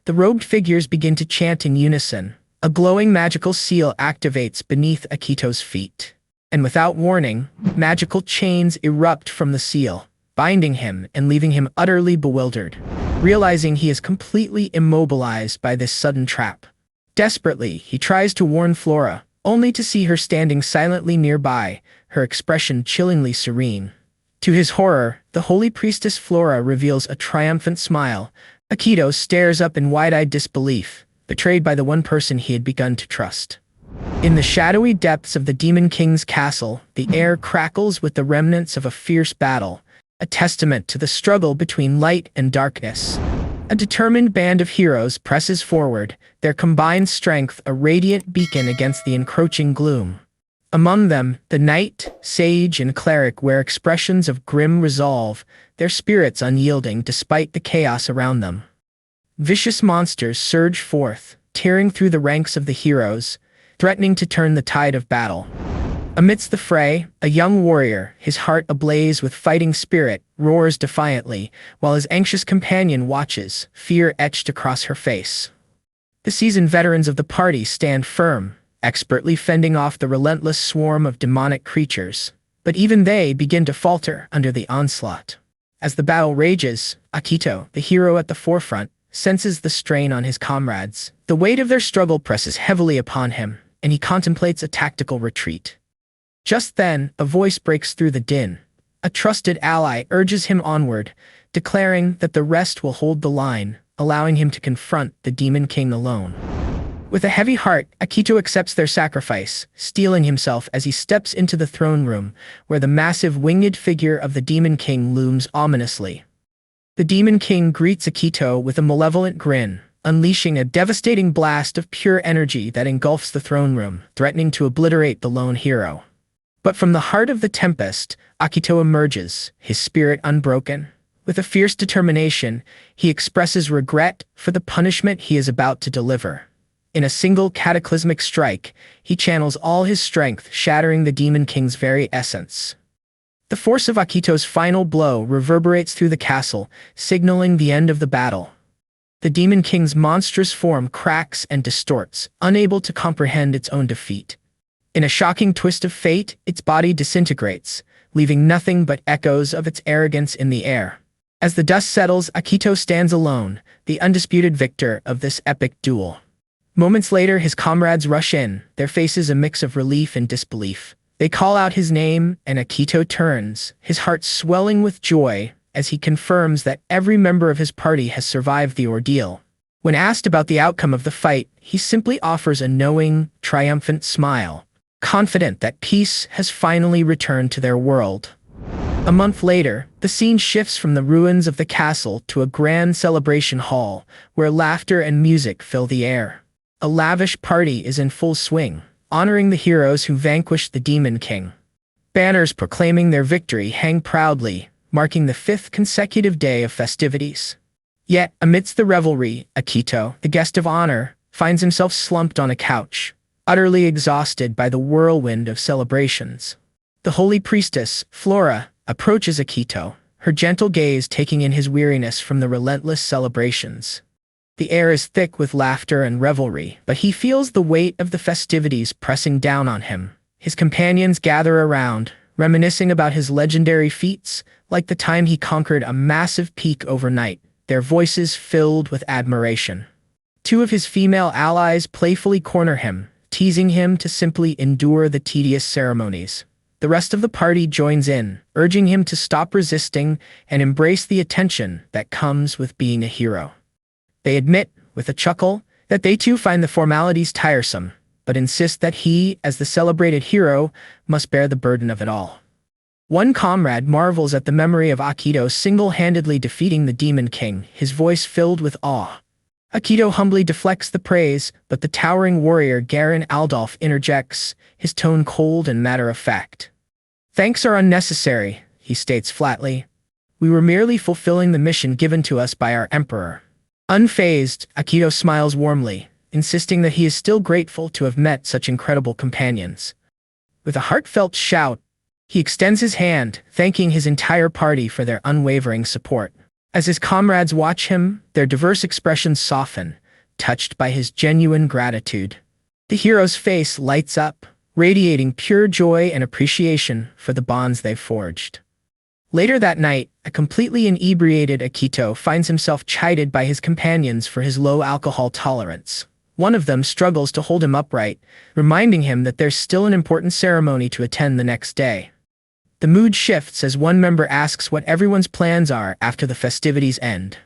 the robed figures begin to chant in unison. A glowing magical seal activates beneath Akito's feet. And without warning, magical chains erupt from the seal, binding him and leaving him utterly bewildered, realizing he is completely immobilized by this sudden trap. Desperately, he tries to warn Flora, only to see her standing silently nearby, her expression chillingly serene. To his horror, the holy priestess Flora reveals a triumphant smile. Akito stares up in wide-eyed disbelief, betrayed by the one person he had begun to trust. In the shadowy depths of the Demon King's castle, the air crackles with the remnants of a fierce battle, a testament to the struggle between light and darkness. A determined band of heroes presses forward, their combined strength a radiant beacon against the encroaching gloom. Among them, the knight, sage, and cleric wear expressions of grim resolve, their spirits unyielding despite the chaos around them. Vicious monsters surge forth, tearing through the ranks of the heroes, threatening to turn the tide of battle. Amidst the fray, a young warrior, his heart ablaze with fighting spirit, roars defiantly, while his anxious companion watches, fear etched across her face. The seasoned veterans of the party stand firm, expertly fending off the relentless swarm of demonic creatures, but even they begin to falter under the onslaught. As the battle rages, Akito, the hero at the forefront, senses the strain on his comrades. The weight of their struggle presses heavily upon him, and he contemplates a tactical retreat. Just then, a voice breaks through the din. A trusted ally urges him onward, declaring that the rest will hold the line, allowing him to confront the Demon King alone. With a heavy heart, Akito accepts their sacrifice, steeling himself as he steps into the throne room, where the massive winged figure of the Demon King looms ominously. The Demon King greets Akito with a malevolent grin, unleashing a devastating blast of pure energy that engulfs the throne room, threatening to obliterate the lone hero. But from the heart of the tempest, Akito emerges, his spirit unbroken. With a fierce determination, he expresses regret for the punishment he is about to deliver. In a single cataclysmic strike, he channels all his strength, shattering the Demon King's very essence. The force of Akito's final blow reverberates through the castle, signaling the end of the battle. The Demon King's monstrous form cracks and distorts, unable to comprehend its own defeat. In a shocking twist of fate, its body disintegrates, leaving nothing but echoes of its arrogance in the air. As the dust settles, Akito stands alone, the undisputed victor of this epic duel. Moments later, his comrades rush in, their faces a mix of relief and disbelief. They call out his name, and Akito turns, his heart swelling with joy, as he confirms that every member of his party has survived the ordeal. When asked about the outcome of the fight, he simply offers a knowing, triumphant smile, confident that peace has finally returned to their world. A month later, the scene shifts from the ruins of the castle to a grand celebration hall, where laughter and music fill the air. A lavish party is in full swing, honoring the heroes who vanquished the Demon King. Banners proclaiming their victory hang proudly, marking the 5th consecutive day of festivities. Yet, amidst the revelry, Akito, the guest of honor, finds himself slumped on a couch, utterly exhausted by the whirlwind of celebrations. The holy priestess, Flora, approaches Akito, her gentle gaze taking in his weariness from the relentless celebrations. The air is thick with laughter and revelry, but he feels the weight of the festivities pressing down on him. His companions gather around, reminiscing about his legendary feats, like the time he conquered a massive peak overnight, their voices filled with admiration. 2 of his female allies playfully corner him, teasing him to simply endure the tedious ceremonies. The rest of the party joins in, urging him to stop resisting and embrace the attention that comes with being a hero. They admit, with a chuckle, that they too find the formalities tiresome, but insist that he, as the celebrated hero, must bear the burden of it all. One comrade marvels at the memory of Akito single-handedly defeating the Demon King, his voice filled with awe. Akito humbly deflects the praise, but the towering warrior Garen Aldolf interjects, his tone cold and matter-of-fact. "Thanks are unnecessary," he states flatly. "We were merely fulfilling the mission given to us by our emperor." Unfazed, Akito smiles warmly, insisting that he is still grateful to have met such incredible companions. With a heartfelt shout, he extends his hand, thanking his entire party for their unwavering support. As his comrades watch him, their diverse expressions soften, touched by his genuine gratitude. The hero's face lights up, radiating pure joy and appreciation for the bonds they've forged. Later that night, a completely inebriated Akito finds himself chided by his companions for his low alcohol tolerance. One of them struggles to hold him upright, reminding him that there's still an important ceremony to attend the next day. The mood shifts as one member asks what everyone's plans are after the festivities end.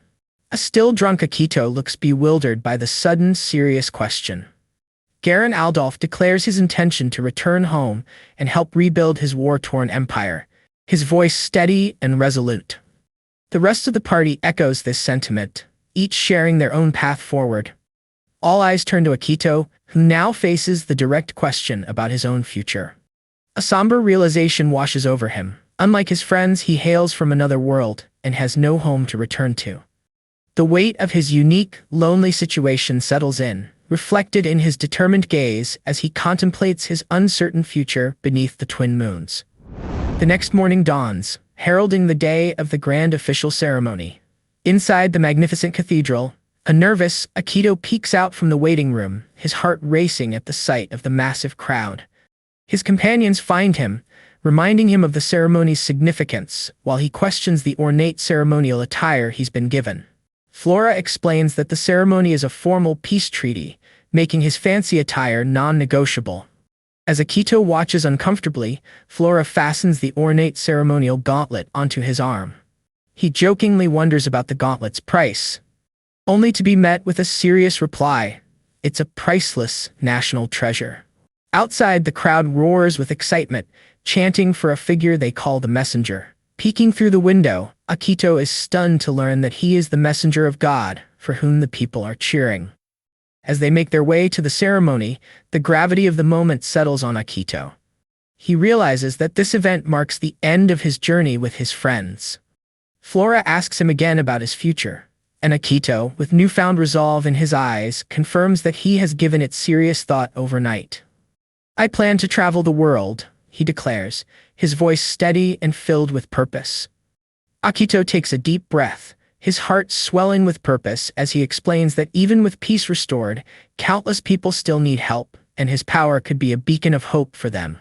A still drunk Akito looks bewildered by the sudden, serious question. Garen Aldolf declares his intention to return home and help rebuild his war-torn empire, his voice steady and resolute. The rest of the party echoes this sentiment, each sharing their own path forward. All eyes turn to Akito, who now faces the direct question about his own future. A somber realization washes over him. Unlike his friends, he hails from another world and has no home to return to. The weight of his unique, lonely situation settles in, reflected in his determined gaze as he contemplates his uncertain future beneath the twin moons. The next morning dawns, heralding the day of the grand official ceremony. Inside the magnificent cathedral, a nervous Akito peeks out from the waiting room, his heart racing at the sight of the massive crowd. His companions find him, reminding him of the ceremony's significance, while he questions the ornate ceremonial attire he's been given. Flora explains that the ceremony is a formal peace treaty, making his fancy attire non-negotiable. As Akito watches uncomfortably, Flora fastens the ornate ceremonial gauntlet onto his arm. He jokingly wonders about the gauntlet's price, only to be met with a serious reply. It's a priceless national treasure. Outside, the crowd roars with excitement, chanting for a figure they call the messenger. Peeking through the window, Akito is stunned to learn that he is the messenger of God, for whom the people are cheering. As they make their way to the ceremony, the gravity of the moment settles on Akito. He realizes that this event marks the end of his journey with his friends. Flora asks him again about his future, and Akito, with newfound resolve in his eyes, confirms that he has given it serious thought overnight. "I plan to travel the world," he declares, his voice steady and filled with purpose. Akito takes a deep breath, his heart swelling with purpose as he explains that even with peace restored, countless people still need help, and his power could be a beacon of hope for them.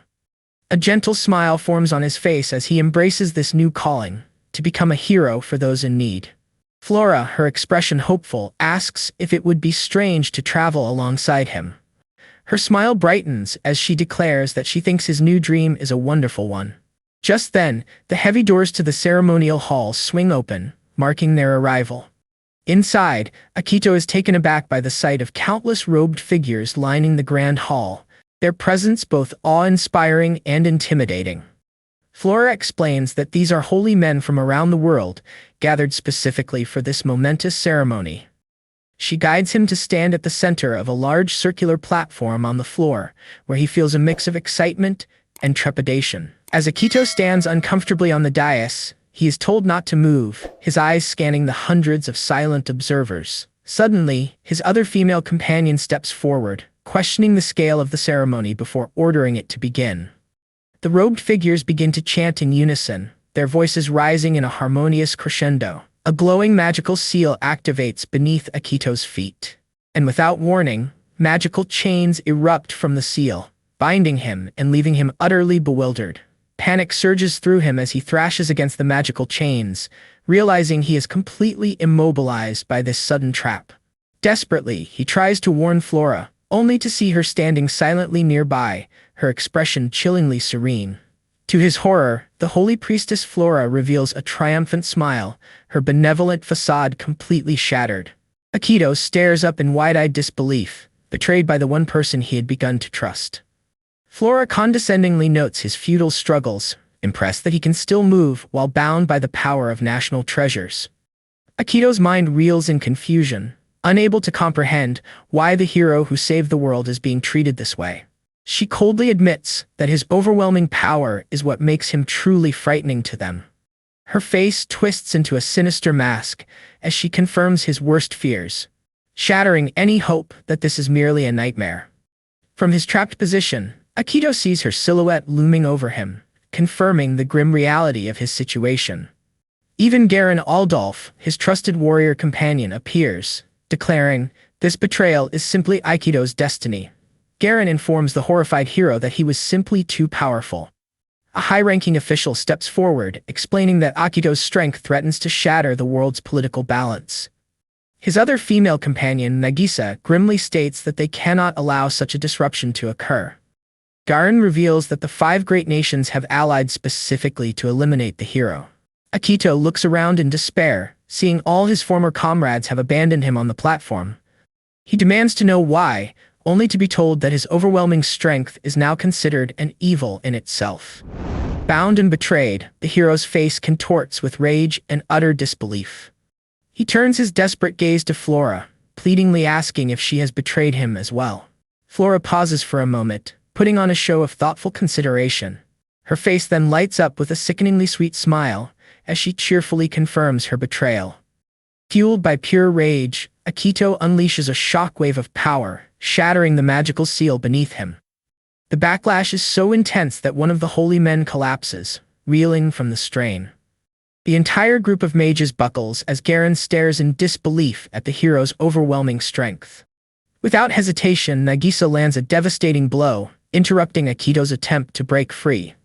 A gentle smile forms on his face as he embraces this new calling, to become a hero for those in need. Flora, her expression hopeful, asks if it would be strange to travel alongside him. Her smile brightens as she declares that she thinks his new dream is a wonderful one. Just then, the heavy doors to the ceremonial hall swing open, marking their arrival. Inside, Akito is taken aback by the sight of countless robed figures lining the grand hall, their presence both awe-inspiring and intimidating. Flora explains that these are holy men from around the world, gathered specifically for this momentous ceremony. She guides him to stand at the center of a large circular platform on the floor, where he feels a mix of excitement and trepidation. As Akito stands uncomfortably on the dais, he is told not to move, his eyes scanning the hundreds of silent observers. Suddenly, his other female companion steps forward, questioning the scale of the ceremony before ordering it to begin. The robed figures begin to chant in unison, their voices rising in a harmonious crescendo. A glowing magical seal activates beneath Akito's feet. And without warning, magical chains erupt from the seal, binding him and leaving him utterly bewildered. Panic surges through him as he thrashes against the magical chains, realizing he is completely immobilized by this sudden trap. Desperately, he tries to warn Flora, only to see her standing silently nearby, her expression chillingly serene. To his horror, the holy priestess Flora reveals a triumphant smile, her benevolent facade completely shattered. Akito stares up in wide-eyed disbelief, betrayed by the one person he had begun to trust. Flora condescendingly notes his futile struggles, impressed that he can still move while bound by the power of national treasures. Akito's mind reels in confusion, unable to comprehend why the hero who saved the world is being treated this way. She coldly admits that his overwhelming power is what makes him truly frightening to them. Her face twists into a sinister mask as she confirms his worst fears, shattering any hope that this is merely a nightmare. From his trapped position, Akito sees her silhouette looming over him, confirming the grim reality of his situation. Even Garen Aldolf, his trusted warrior companion, appears, declaring, "This betrayal is simply Aikido's destiny." Garen informs the horrified hero that he was simply too powerful. A high-ranking official steps forward, explaining that Aikido's strength threatens to shatter the world's political balance. His other female companion, Nagisa, grimly states that they cannot allow such a disruption to occur. Garen reveals that the 5 great nations have allied specifically to eliminate the hero. Akito looks around in despair, seeing all his former comrades have abandoned him on the platform. He demands to know why, only to be told that his overwhelming strength is now considered an evil in itself. Bound and betrayed, the hero's face contorts with rage and utter disbelief. He turns his desperate gaze to Flora, pleadingly asking if she has betrayed him as well. Flora pauses for a moment, putting on a show of thoughtful consideration. Her face then lights up with a sickeningly sweet smile, as she cheerfully confirms her betrayal. Fueled by pure rage, Akito unleashes a shockwave of power, shattering the magical seal beneath him. The backlash is so intense that one of the holy men collapses, reeling from the strain. The entire group of mages buckles as Garen stares in disbelief at the hero's overwhelming strength. Without hesitation, Nagisa lands a devastating blow, interrupting Akito's attempt to break free.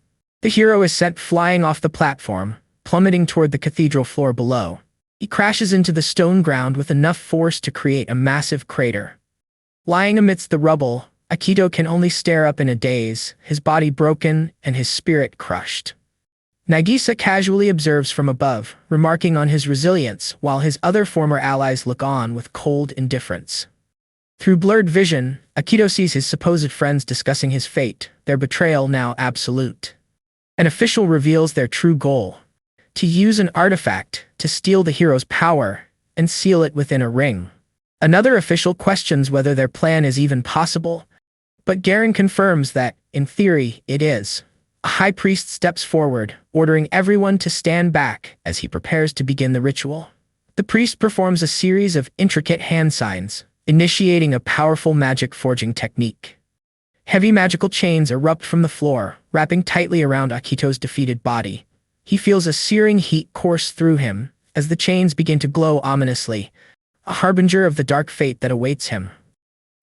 The hero is sent flying off the platform, plummeting toward the cathedral floor below. He crashes into the stone ground with enough force to create a massive crater. Lying amidst the rubble, Akito can only stare up in a daze, his body broken and his spirit crushed. Nagisa casually observes from above, remarking on his resilience, while his other former allies look on with cold indifference. Through blurred vision, Akito sees his supposed friends discussing his fate, their betrayal now absolute. An official reveals their true goal: to use an artifact to steal the hero's power and seal it within a ring. Another official questions whether their plan is even possible, but Garen confirms that, in theory, it is. A high priest steps forward, ordering everyone to stand back as he prepares to begin the ritual. The priest performs a series of intricate hand signs, initiating a powerful magic forging technique. Heavy magical chains erupt from the floor, wrapping tightly around Akito's defeated body. He feels a searing heat course through him as the chains begin to glow ominously, a harbinger of the dark fate that awaits him.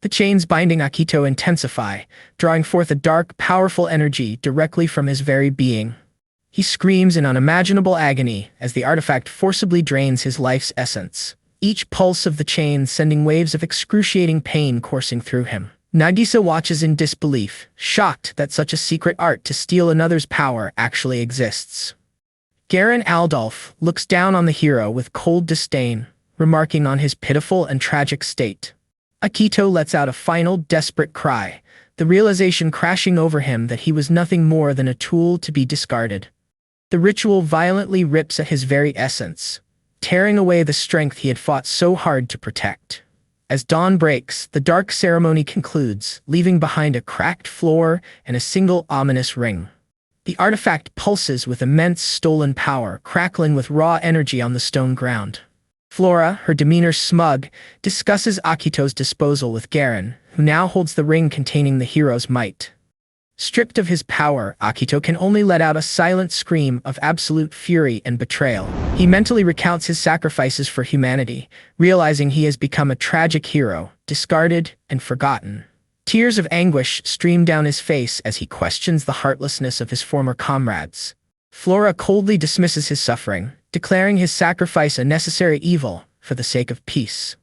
The chains binding Akito intensify, drawing forth a dark, powerful energy directly from his very being. He screams in unimaginable agony as the artifact forcibly drains his life's essence, each pulse of the chain sending waves of excruciating pain coursing through him. Nagisa watches in disbelief, shocked that such a secret art to steal another's power actually exists. Garen Aldolf looks down on the hero with cold disdain, remarking on his pitiful and tragic state. Akito lets out a final desperate cry, the realization crashing over him that he was nothing more than a tool to be discarded. The ritual violently rips at his very essence, tearing away the strength he had fought so hard to protect. As dawn breaks, the dark ceremony concludes, leaving behind a cracked floor and a single ominous ring. The artifact pulses with immense stolen power, crackling with raw energy on the stone ground. Flora, her demeanor smug, discusses Akito's disposal with Garen, who now holds the ring containing the hero's might. Stripped of his power, Akito can only let out a silent scream of absolute fury and betrayal. He mentally recounts his sacrifices for humanity, realizing he has become a tragic hero, discarded and forgotten. Tears of anguish stream down his face as he questions the heartlessness of his former comrades. Flora coldly dismisses his suffering, declaring his sacrifice a necessary evil for the sake of peace.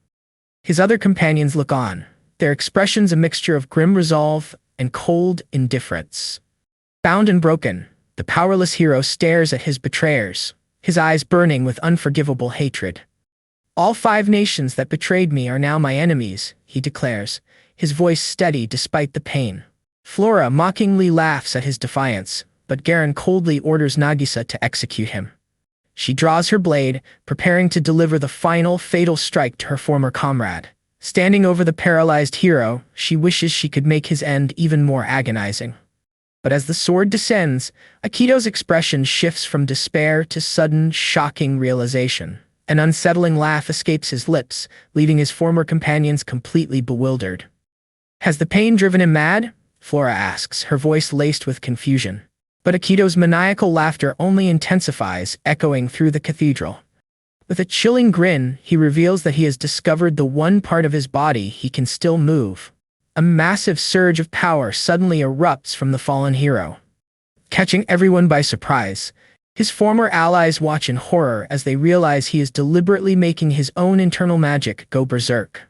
His other companions look on, their expressions a mixture of grim resolve and cold indifference. Bound and broken, the powerless hero stares at his betrayers, his eyes burning with unforgivable hatred. "All 5 nations that betrayed me are now my enemies," he declares, his voice steady despite the pain. Flora mockingly laughs at his defiance, but Garen coldly orders Nagisa to execute him. She draws her blade, preparing to deliver the final fatal strike to her former comrade. Standing over the paralyzed hero, she wishes she could make his end even more agonizing. But as the sword descends, Akito's expression shifts from despair to sudden, shocking realization. An unsettling laugh escapes his lips, leaving his former companions completely bewildered. "Has the pain driven him mad?" Flora asks, her voice laced with confusion. But Akito's maniacal laughter only intensifies, echoing through the cathedral. With a chilling grin, he reveals that he has discovered the one part of his body he can still move. A massive surge of power suddenly erupts from the fallen hero, catching everyone by surprise. His former allies watch in horror as they realize he is deliberately making his own internal magic go berserk.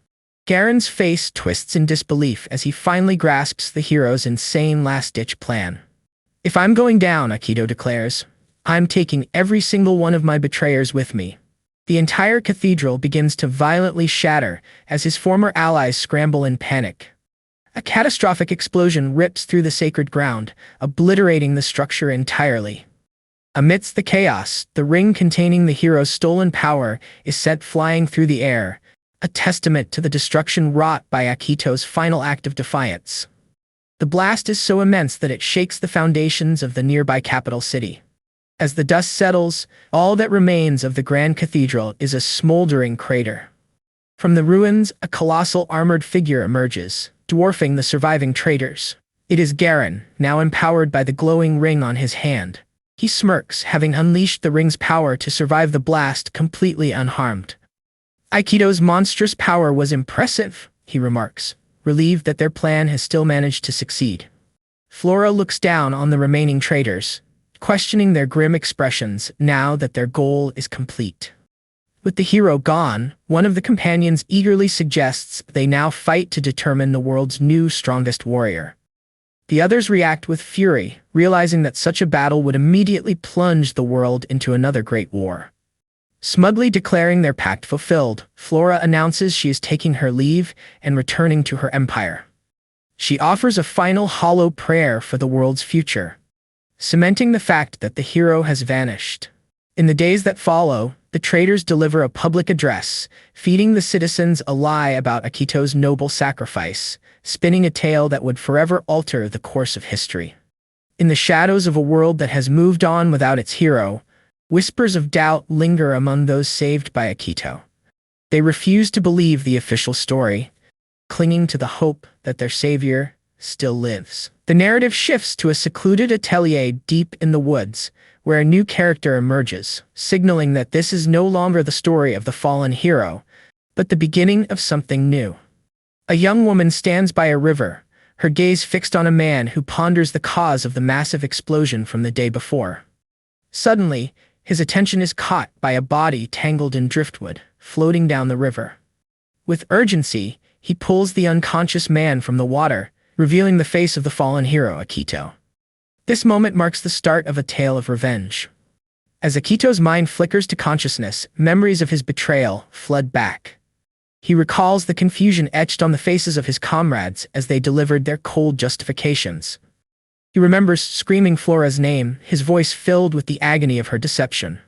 Garen's face twists in disbelief as he finally grasps the hero's insane last-ditch plan. "If I'm going down," Akito declares, "I'm taking every single one of my betrayers with me." The entire cathedral begins to violently shatter as his former allies scramble in panic. A catastrophic explosion rips through the sacred ground, obliterating the structure entirely. Amidst the chaos, the ring containing the hero's stolen power is sent flying through the air, a testament to the destruction wrought by Akito's final act of defiance. The blast is so immense that it shakes the foundations of the nearby capital city. As the dust settles, all that remains of the Grand Cathedral is a smoldering crater. From the ruins, a colossal armored figure emerges, dwarfing the surviving traitors. It is Garen, now empowered by the glowing ring on his hand. He smirks, having unleashed the ring's power to survive the blast completely unharmed. "Aikido's monstrous power was impressive," he remarks, relieved that their plan has still managed to succeed. Flora looks down on the remaining traitors, questioning their grim expressions now that their goal is complete. With the hero gone, one of the companions eagerly suggests they now fight to determine the world's new strongest warrior. The others react with fury, realizing that such a battle would immediately plunge the world into another great war. Smugly declaring their pact fulfilled, Flora announces she is taking her leave and returning to her empire. She offers a final hollow prayer for the world's future, cementing the fact that the hero has vanished. In the days that follow, the traitors deliver a public address, feeding the citizens a lie about Akito's noble sacrifice, spinning a tale that would forever alter the course of history. In the shadows of a world that has moved on without its hero, whispers of doubt linger among those saved by Akito. They refuse to believe the official story, clinging to the hope that their savior still lives. The narrative shifts to a secluded atelier deep in the woods, where a new character emerges, signaling that this is no longer the story of the fallen hero, but the beginning of something new. A young woman stands by a river, her gaze fixed on a man who ponders the cause of the massive explosion from the day before. Suddenly, his attention is caught by a body tangled in driftwood, floating down the river. With urgency, he pulls the unconscious man from the water, revealing the face of the fallen hero, Akito. This moment marks the start of a tale of revenge. As Akito's mind flickers to consciousness, memories of his betrayal flood back. He recalls the confusion etched on the faces of his comrades as they delivered their cold justifications. He remembers screaming Flora's name, his voice filled with the agony of her deception.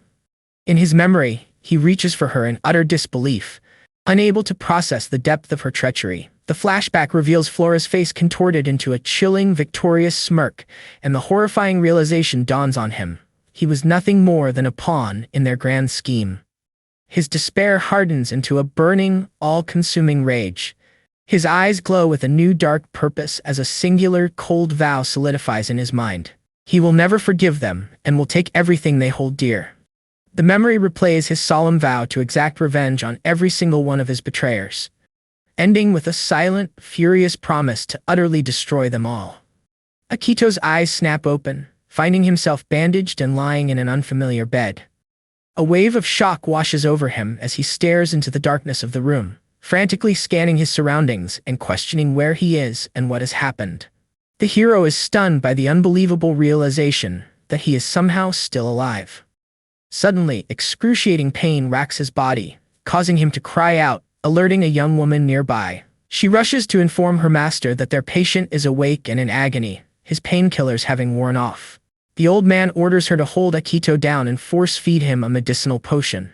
In his memory, he reaches for her in utter disbelief, unable to process the depth of her treachery. The flashback reveals Flora's face contorted into a chilling, victorious smirk, and the horrifying realization dawns on him. He was nothing more than a pawn in their grand scheme. His despair hardens into a burning, all-consuming rage. His eyes glow with a new dark purpose as a singular, cold vow solidifies in his mind. He will never forgive them, and will take everything they hold dear. The memory replays his solemn vow to exact revenge on every single one of his betrayers, ending with a silent, furious promise to utterly destroy them all. Akito's eyes snap open, finding himself bandaged and lying in an unfamiliar bed. A wave of shock washes over him as he stares into the darkness of the room, frantically scanning his surroundings and questioning where he is and what has happened. The hero is stunned by the unbelievable realization that he is somehow still alive. Suddenly, excruciating pain racks his body, causing him to cry out, alerting a young woman nearby. She rushes to inform her master that their patient is awake and in agony, his painkillers having worn off. The old man orders her to hold Akito down and force-feed him a medicinal potion.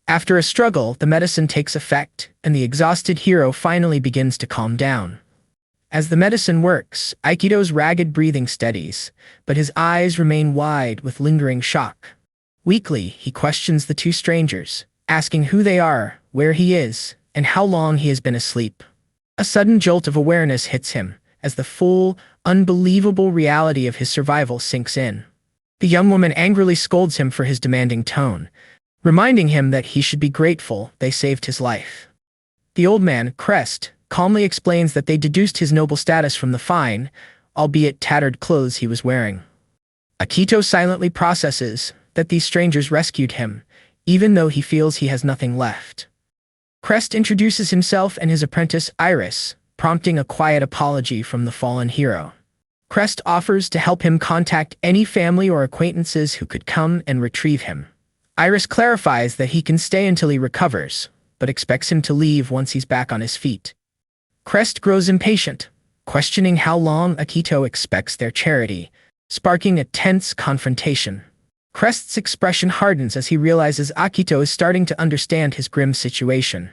After a struggle, the medicine takes effect, and the exhausted hero finally begins to calm down. As the medicine works, Aikido's ragged breathing steadies, but his eyes remain wide with lingering shock. Weakly, he questions the two strangers, asking who they are, where he is, and how long he has been asleep. A sudden jolt of awareness hits him, as the full, unbelievable reality of his survival sinks in. The young woman angrily scolds him for his demanding tone, reminding him that he should be grateful they saved his life. The old man, Crest, calmly explains that they deduced his noble status from the fine, albeit tattered clothes he was wearing. Akito silently processes that these strangers rescued him, even though he feels he has nothing left. Crest introduces himself and his apprentice, Iris, prompting a quiet apology from the fallen hero. Crest offers to help him contact any family or acquaintances who could come and retrieve him. Iris clarifies that he can stay until he recovers, but expects him to leave once he's back on his feet. Crest grows impatient, questioning how long Akito expects their charity, sparking a tense confrontation. Crest's expression hardens as he realizes Akito is starting to understand his grim situation.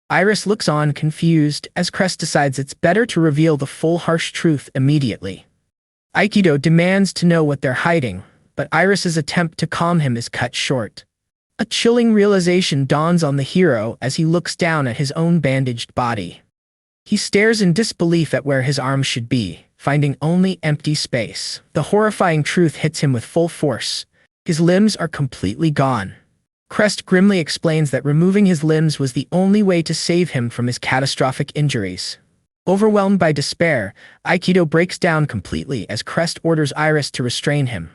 Iris looks on confused as Crest decides it's better to reveal the full harsh truth immediately. Aikido demands to know what they're hiding, but Iris's attempt to calm him is cut short. A chilling realization dawns on the hero as he looks down at his own bandaged body. He stares in disbelief at where his arms should be, finding only empty space. The horrifying truth hits him with full force. His limbs are completely gone. Crest grimly explains that removing his limbs was the only way to save him from his catastrophic injuries. Overwhelmed by despair, Aikido breaks down completely as Crest orders Iris to restrain him.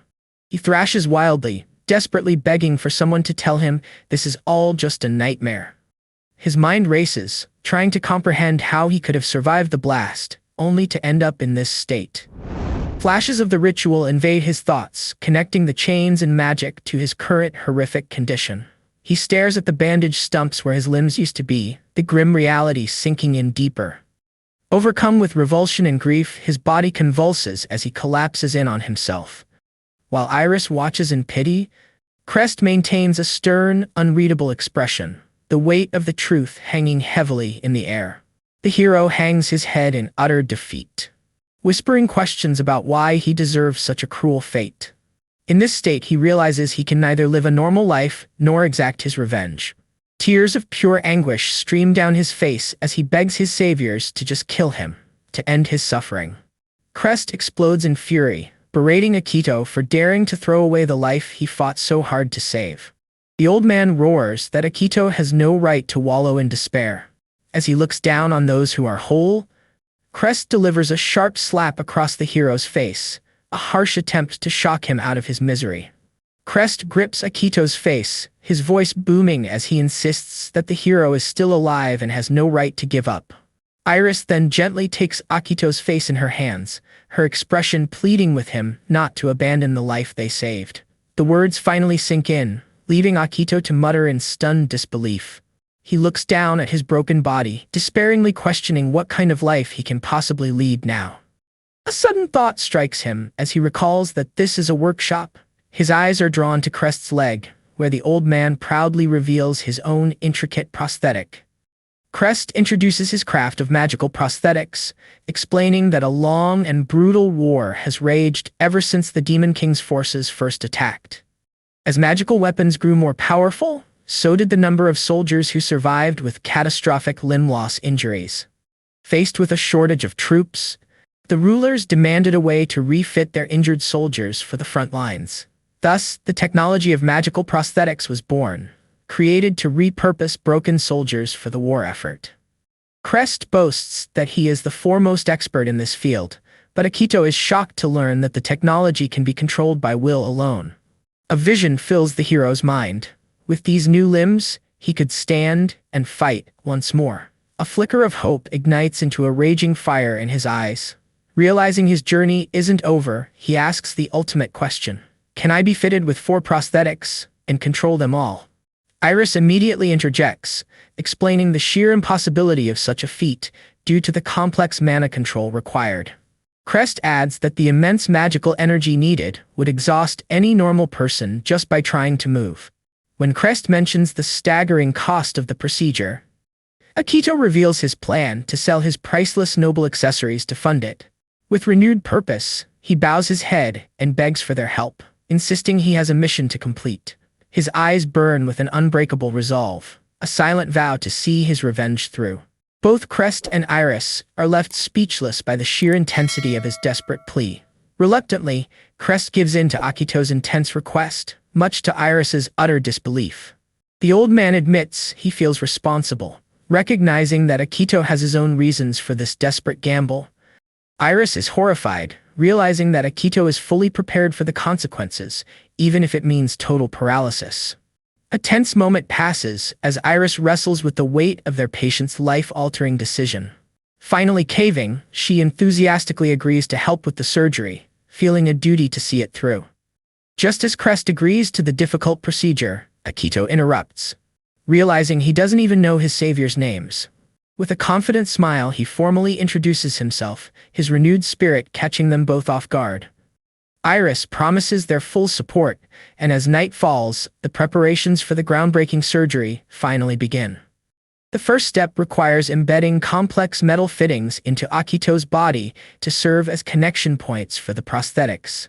He thrashes wildly, desperately begging for someone to tell him this is all just a nightmare. His mind races, trying to comprehend how he could have survived the blast, only to end up in this state. Flashes of the ritual invade his thoughts, connecting the chains and magic to his current horrific condition. He stares at the bandaged stumps where his limbs used to be, the grim reality sinking in deeper. Overcome with revulsion and grief, his body convulses as he collapses in on himself. While Iris watches in pity, Crest maintains a stern, unreadable expression, the weight of the truth hanging heavily in the air. The hero hangs his head in utter defeat, whispering questions about why he deserves such a cruel fate. In this state, he realizes he can neither live a normal life nor exact his revenge. Tears of pure anguish stream down his face as he begs his saviors to just kill him, to end his suffering. Crest explodes in fury, berating Akito for daring to throw away the life he fought so hard to save. The old man roars that Akito has no right to wallow in despair. As he looks down on those who are whole, Crest delivers a sharp slap across the hero's face, a harsh attempt to shock him out of his misery. Crest grips Akito's face, his voice booming as he insists that the hero is still alive and has no right to give up. Iris then gently takes Akito's face in her hands, her expression pleading with him not to abandon the life they saved. The words finally sink in, leaving Akito to mutter in stunned disbelief. He looks down at his broken body, despairingly questioning what kind of life he can possibly lead now. A sudden thought strikes him as he recalls that this is a workshop. His eyes are drawn to Crest's leg, where the old man proudly reveals his own intricate prosthetic. Crest introduces his craft of magical prosthetics, explaining that a long and brutal war has raged ever since the Demon King's forces first attacked. As magical weapons grew more powerful, so did the number of soldiers who survived with catastrophic limb loss injuries. Faced with a shortage of troops, the rulers demanded a way to refit their injured soldiers for the front lines. Thus, the technology of magical prosthetics was born, created to repurpose broken soldiers for the war effort. Crest boasts that he is the foremost expert in this field, but Akito is shocked to learn that the technology can be controlled by will alone. A vision fills the hero's mind. With these new limbs, he could stand and fight once more. A flicker of hope ignites into a raging fire in his eyes. Realizing his journey isn't over, he asks the ultimate question. Can I be fitted with 4 prosthetics and control them all? Iris immediately interjects, explaining the sheer impossibility of such a feat due to the complex mana control required. Crest adds that the immense magical energy needed would exhaust any normal person just by trying to move. When Crest mentions the staggering cost of the procedure, Akito reveals his plan to sell his priceless noble accessories to fund it. With renewed purpose, he bows his head and begs for their help, insisting he has a mission to complete. His eyes burn with an unbreakable resolve, a silent vow to see his revenge through. Both Crest and Iris are left speechless by the sheer intensity of his desperate plea. Reluctantly, Crest gives in to Akito's intense request, much to Iris's utter disbelief. The old man admits he feels responsible, recognizing that Akito has his own reasons for this desperate gamble. Iris is horrified, realizing that Akito is fully prepared for the consequences, even if it means total paralysis. A tense moment passes as Iris wrestles with the weight of their patient's life-altering decision. Finally caving, she enthusiastically agrees to help with the surgery, feeling a duty to see it through. Just as Crest agrees to the difficult procedure, Akito interrupts, realizing he doesn't even know his savior's names. With a confident smile, he formally introduces himself, his renewed spirit catching them both off guard. Iris promises their full support, and as night falls, the preparations for the groundbreaking surgery finally begin. The first step requires embedding complex metal fittings into Akito's body to serve as connection points for the prosthetics.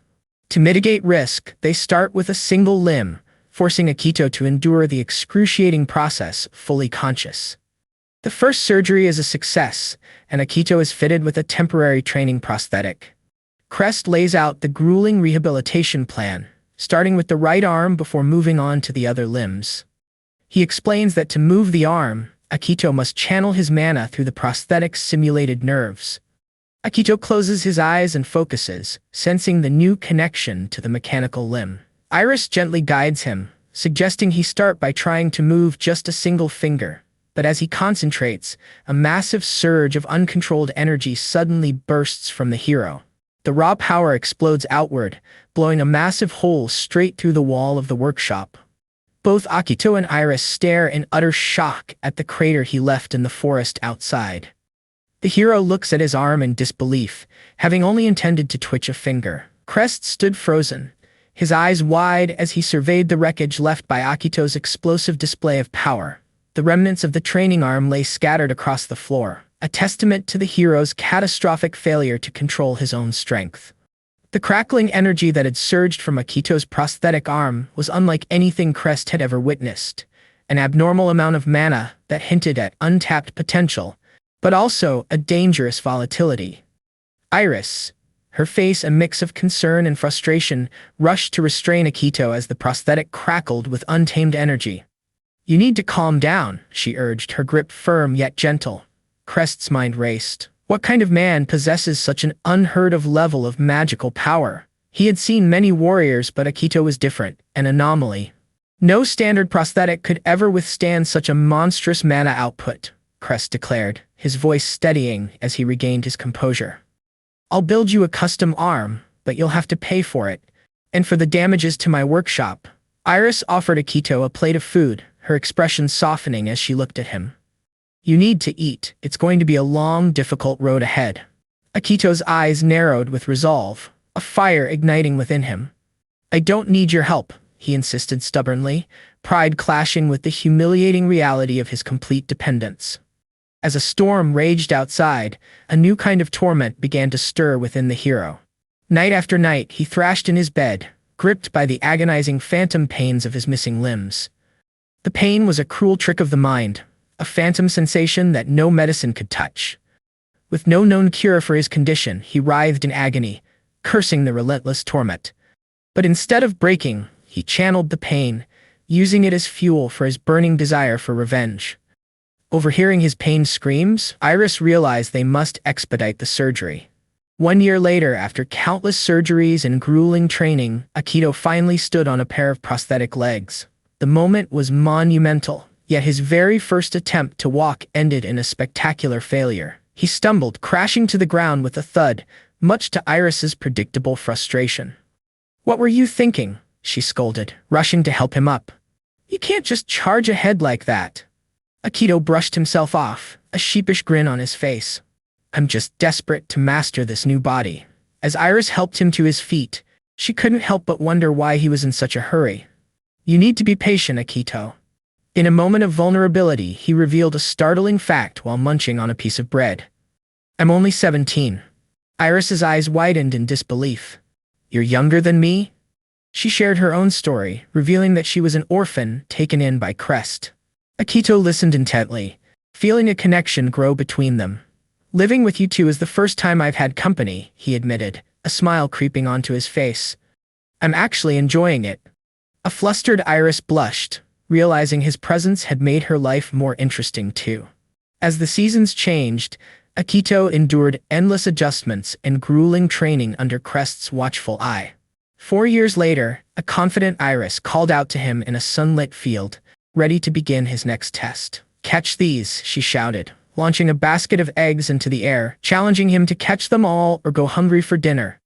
To mitigate risk, they start with a single limb, forcing Akito to endure the excruciating process fully conscious. The first surgery is a success, and Akito is fitted with a temporary training prosthetic. Crest lays out the grueling rehabilitation plan, starting with the right arm before moving on to the other limbs. He explains that to move the arm, Akito must channel his mana through the prosthetic's simulated nerves. Akito closes his eyes and focuses, sensing the new connection to the mechanical limb. Iris gently guides him, suggesting he start by trying to move just a single finger. But as he concentrates, a massive surge of uncontrolled energy suddenly bursts from the hero. The raw power explodes outward, blowing a massive hole straight through the wall of the workshop. Both Akito and Iris stare in utter shock at the crater he left in the forest outside. The hero looks at his arm in disbelief, having only intended to twitch a finger. Crest stood frozen, his eyes wide as he surveyed the wreckage left by Akito's explosive display of power. The remnants of the training arm lay scattered across the floor, a testament to the hero's catastrophic failure to control his own strength. The crackling energy that had surged from Akito's prosthetic arm was unlike anything Crest had ever witnessed, an abnormal amount of mana that hinted at untapped potential, but also a dangerous volatility. Iris, her face a mix of concern and frustration, rushed to restrain Akito as the prosthetic crackled with untamed energy. "You need to calm down," she urged, her grip firm yet gentle. Crest's mind raced. What kind of man possesses such an unheard-of level of magical power? He had seen many warriors, but Akito was different, an anomaly. No standard prosthetic could ever withstand such a monstrous mana output, Crest declared, his voice steadying as he regained his composure. "I'll build you a custom arm, but you'll have to pay for it. And for the damages to my workshop." Iris offered Akito a plate of food, her expression softening as she looked at him. "You need to eat. It's going to be a long, difficult road ahead." Akito's eyes narrowed with resolve, a fire igniting within him. "I don't need your help," he insisted stubbornly, pride clashing with the humiliating reality of his complete dependence. As a storm raged outside, a new kind of torment began to stir within the hero. Night after night, he thrashed in his bed, gripped by the agonizing phantom pains of his missing limbs. The pain was a cruel trick of the mind, a phantom sensation that no medicine could touch. With no known cure for his condition, he writhed in agony, cursing the relentless torment. But instead of breaking, he channeled the pain, using it as fuel for his burning desire for revenge. Overhearing his pained screams, Iris realized they must expedite the surgery. 1 year later, after countless surgeries and grueling training, Akito finally stood on a pair of prosthetic legs. The moment was monumental, yet his very first attempt to walk ended in a spectacular failure. He stumbled, crashing to the ground with a thud, much to Iris's predictable frustration. "What were you thinking?" she scolded, rushing to help him up. "You can't just charge ahead like that." Akito brushed himself off, a sheepish grin on his face. "I'm just desperate to master this new body." As Iris helped him to his feet, she couldn't help but wonder why he was in such a hurry. "You need to be patient, Akito." In a moment of vulnerability, he revealed a startling fact while munching on a piece of bread. "I'm only 17. Iris's eyes widened in disbelief. "You're younger than me?" She shared her own story, revealing that she was an orphan taken in by Crest. Akito listened intently, feeling a connection grow between them. Living with you two is the first time I've had company, he admitted, a smile creeping onto his face. I'm actually enjoying it. A flustered Iris blushed, realizing his presence had made her life more interesting too. As the seasons changed, Akito endured endless adjustments and grueling training under Crest's watchful eye. 4 years later, a confident Iris called out to him in a sunlit field, ready to begin his next test. Catch these, she shouted, launching a basket of eggs into the air, challenging him to catch them all or go hungry for dinner.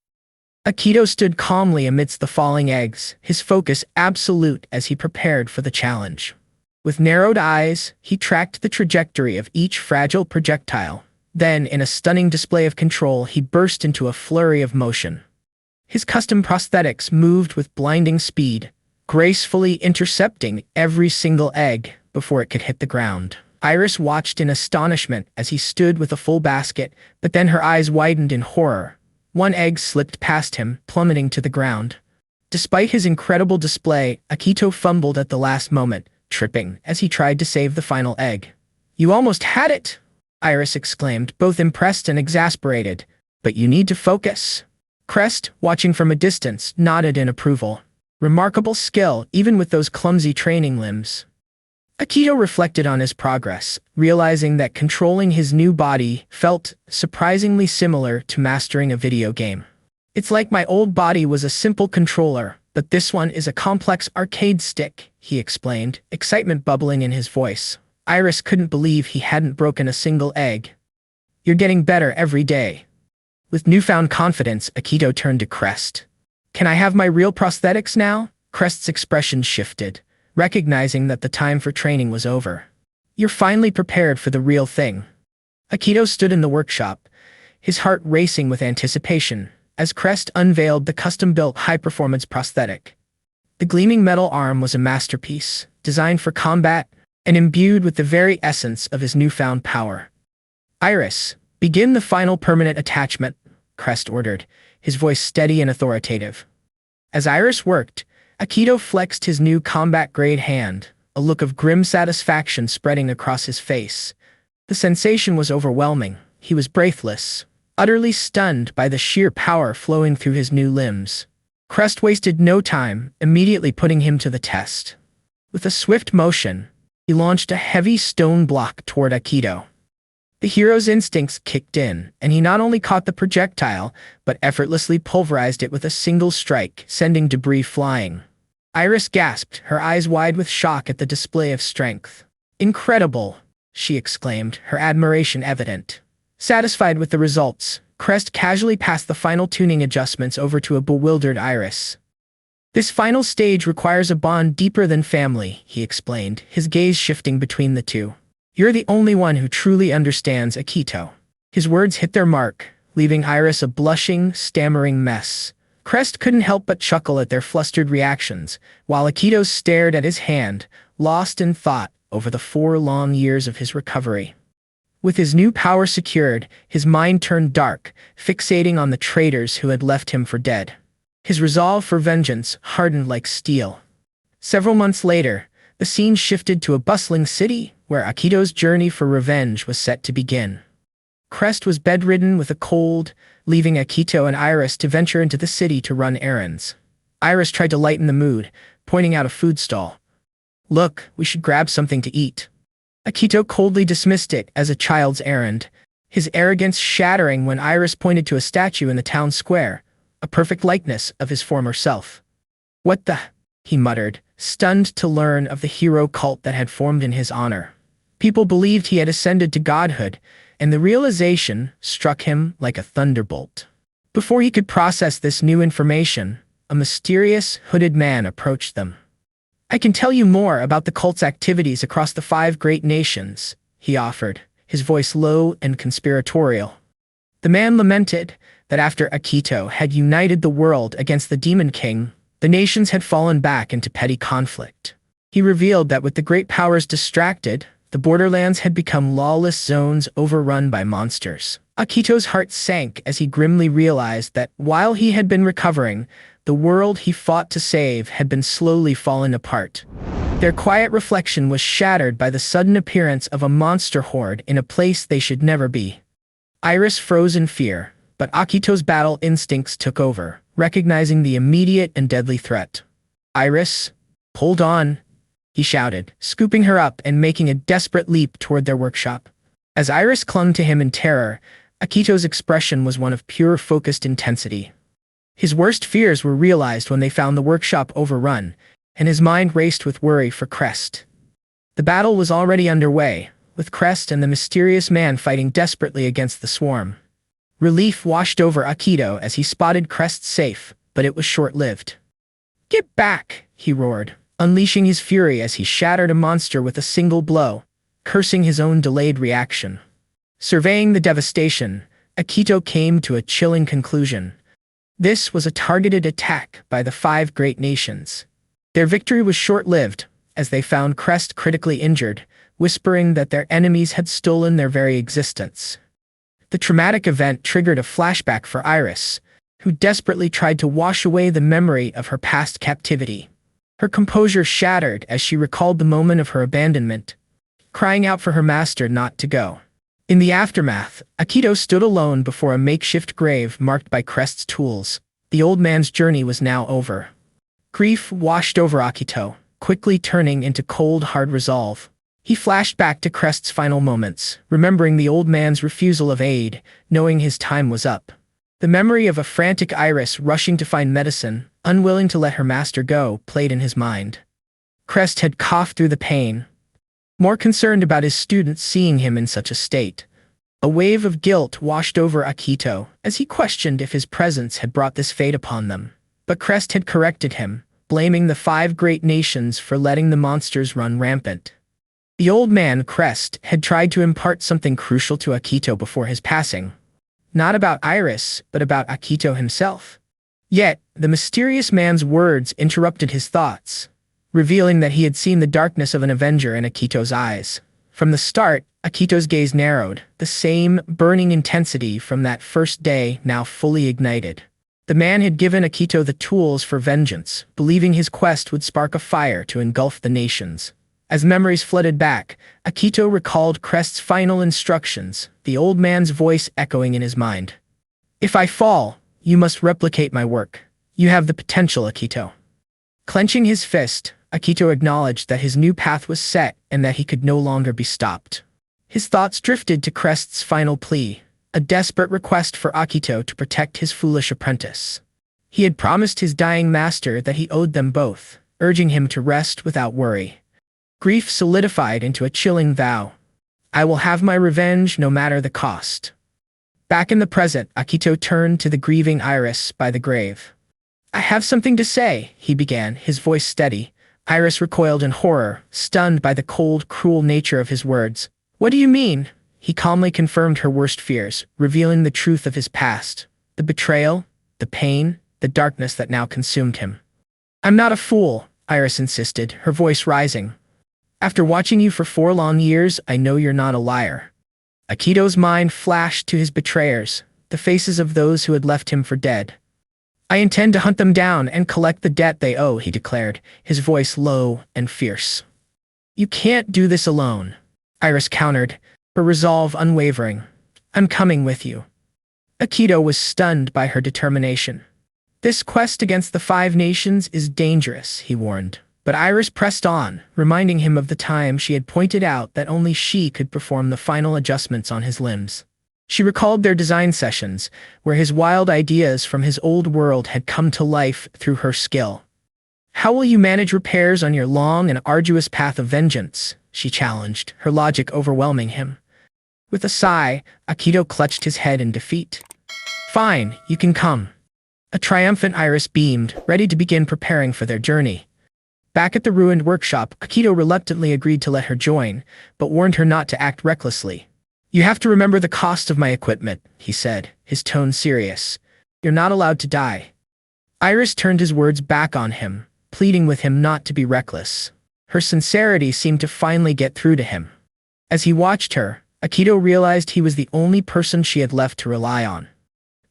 Akito stood calmly amidst the falling eggs, his focus absolute as he prepared for the challenge. With narrowed eyes, he tracked the trajectory of each fragile projectile. Then, in a stunning display of control, he burst into a flurry of motion. His custom prosthetics moved with blinding speed, gracefully intercepting every single egg before it could hit the ground. Iris watched in astonishment as he stood with a full basket, but then her eyes widened in horror. One egg slipped past him, plummeting to the ground. Despite his incredible display, Akito fumbled at the last moment, tripping as he tried to save the final egg. You almost had it, Iris exclaimed, both impressed and exasperated. But you need to focus. Crest, watching from a distance, nodded in approval. Remarkable skill, even with those clumsy training limbs. Akito reflected on his progress, realizing that controlling his new body felt surprisingly similar to mastering a video game. It's like my old body was a simple controller, but this one is a complex arcade stick, he explained, excitement bubbling in his voice. Iris couldn't believe he hadn't broken a single egg. You're getting better every day. With newfound confidence, Akito turned to Crest. Can I have my real prosthetics now? Crest's expression shifted, recognizing that the time for training was over. You're finally prepared for the real thing. Akito stood in the workshop, his heart racing with anticipation, as Crest unveiled the custom-built high-performance prosthetic. The gleaming metal arm was a masterpiece, designed for combat and imbued with the very essence of his newfound power. Iris, begin the final permanent attachment, Crest ordered, his voice steady and authoritative. As Iris worked, Akito flexed his new combat-grade hand, a look of grim satisfaction spreading across his face. The sensation was overwhelming. He was breathless, utterly stunned by the sheer power flowing through his new limbs. Crest wasted no time, immediately putting him to the test. With a swift motion, he launched a heavy stone block toward Akito. The hero's instincts kicked in, and he not only caught the projectile, but effortlessly pulverized it with a single strike, sending debris flying. Iris gasped, her eyes wide with shock at the display of strength. Incredible, she exclaimed, her admiration evident. Satisfied with the results, Crest casually passed the final tuning adjustments over to a bewildered Iris. This final stage requires a bond deeper than family, he explained, his gaze shifting between the two. You're the only one who truly understands Akito. His words hit their mark, leaving Iris a blushing, stammering mess. Crest couldn't help but chuckle at their flustered reactions, while Akito stared at his hand, lost in thought over the 4 long years of his recovery. With his new power secured, his mind turned dark, fixating on the traitors who had left him for dead. His resolve for vengeance hardened like steel. Several months later, the scene shifted to a bustling city where Akito's journey for revenge was set to begin. Crest was bedridden with a cold, leaving Akito and Iris to venture into the city to run errands. Iris tried to lighten the mood, pointing out a food stall. Look, we should grab something to eat. Akito coldly dismissed it as a child's errand, his arrogance shattering when Iris pointed to a statue in the town square, a perfect likeness of his former self. What the? He muttered, stunned to learn of the hero cult that had formed in his honor. People believed he had ascended to godhood, and the realization struck him like a thunderbolt. Before he could process this new information, a mysterious, hooded man approached them. I can tell you more about the cult's activities across the 5 great nations, he offered, his voice low and conspiratorial. The man lamented that after Akito had united the world against the Demon King, the nations had fallen back into petty conflict. He revealed that with the great powers distracted, the borderlands had become lawless zones overrun by monsters. Akito's heart sank as he grimly realized that while he had been recovering, The world he fought to save had been slowly falling apart. Their quiet reflection was shattered by the sudden appearance of a monster horde in a place they should never be. Iris froze in fear, but Akito's battle instincts took over, recognizing the immediate and deadly threat. "Iris, hold on," he shouted, scooping her up and making a desperate leap toward their workshop. As Iris clung to him in terror, Akito's expression was one of pure focused intensity. His worst fears were realized when they found the workshop overrun, and his mind raced with worry for Crest. The battle was already underway, with Crest and the mysterious man fighting desperately against the swarm. Relief washed over Akito as he spotted Crest safe, but it was short-lived. "Get back!" he roared, unleashing his fury as he shattered a monster with a single blow, cursing his own delayed reaction. Surveying the devastation, Akito came to a chilling conclusion. This was a targeted attack by the 5 great nations. Their victory was short-lived, as they found Crest critically injured, whispering that their enemies had stolen their very existence. The traumatic event triggered a flashback for Iris, who desperately tried to wash away the memory of her past captivity. Her composure shattered as she recalled the moment of her abandonment, crying out for her master not to go. In the aftermath, Akito stood alone before a makeshift grave marked by Crest's tools. The old man's journey was now over. Grief washed over Akito, quickly turning into cold, hard resolve. He flashed back to Crest's final moments, remembering the old man's refusal of aid, knowing his time was up. The memory of a frantic Iris rushing to find medicine, unwilling to let her master go, played in his mind. Crest had coughed through the pain, more concerned about his students seeing him in such a state. A wave of guilt washed over Akito as he questioned if his presence had brought this fate upon them. But Crest had corrected him, blaming the 5 great nations for letting the monsters run rampant. The old man, Crest, had tried to impart something crucial to Akito before his passing. Not about Iris, but about Akito himself. Yet, the mysterious man's words interrupted his thoughts, revealing that he had seen the darkness of an avenger in Akito's eyes. From the start, Akito's gaze narrowed, the same burning intensity from that first day now fully ignited. The man had given Akito the tools for vengeance, believing his quest would spark a fire to engulf the nations. As memories flooded back, Akito recalled Crest's final instructions, the old man's voice echoing in his mind. "If I fall, you must replicate my work. You have the potential, Akito." Clenching his fist, Akito acknowledged that his new path was set and that he could no longer be stopped. His thoughts drifted to Crest's final plea, a desperate request for Akito to protect his foolish apprentice. He had promised his dying master that he owed them both, urging him to rest without worry. Grief solidified into a chilling vow. "I will have my revenge no matter the cost." Back in the present, Akito turned to the grieving Iris by the grave. "I have something to say," he began, his voice steady. Iris recoiled in horror, stunned by the cold, cruel nature of his words. "What do you mean?" He calmly confirmed her worst fears, revealing the truth of his past, the betrayal, the pain, the darkness that now consumed him. "I'm not a fool," Iris insisted, her voice rising. "After watching you for 4 long years, I know you're not a liar." Akito's mind flashed to his betrayers, the faces of those who had left him for dead. "I intend to hunt them down and collect the debt they owe," he declared, his voice low and fierce. "You can't do this alone," Iris countered, her resolve unwavering. "I'm coming with you." Akito was stunned by her determination. "This quest against the 5 nations is dangerous," he warned. But Iris pressed on, reminding him of the time she had pointed out that only she could perform the final adjustments on his limbs. She recalled their design sessions, where his wild ideas from his old world had come to life through her skill. "How will you manage repairs on your long and arduous path of vengeance?" she challenged, her logic overwhelming him. With a sigh, Akito clutched his head in defeat. "Fine, you can come." A triumphant Iris beamed, ready to begin preparing for their journey. Back at the ruined workshop, Akito reluctantly agreed to let her join, but warned her not to act recklessly. "You have to remember the cost of my equipment," he said, his tone serious. "You're not allowed to die." Iris turned his words back on him, pleading with him not to be reckless. Her sincerity seemed to finally get through to him. As he watched her, Akito realized he was the only person she had left to rely on.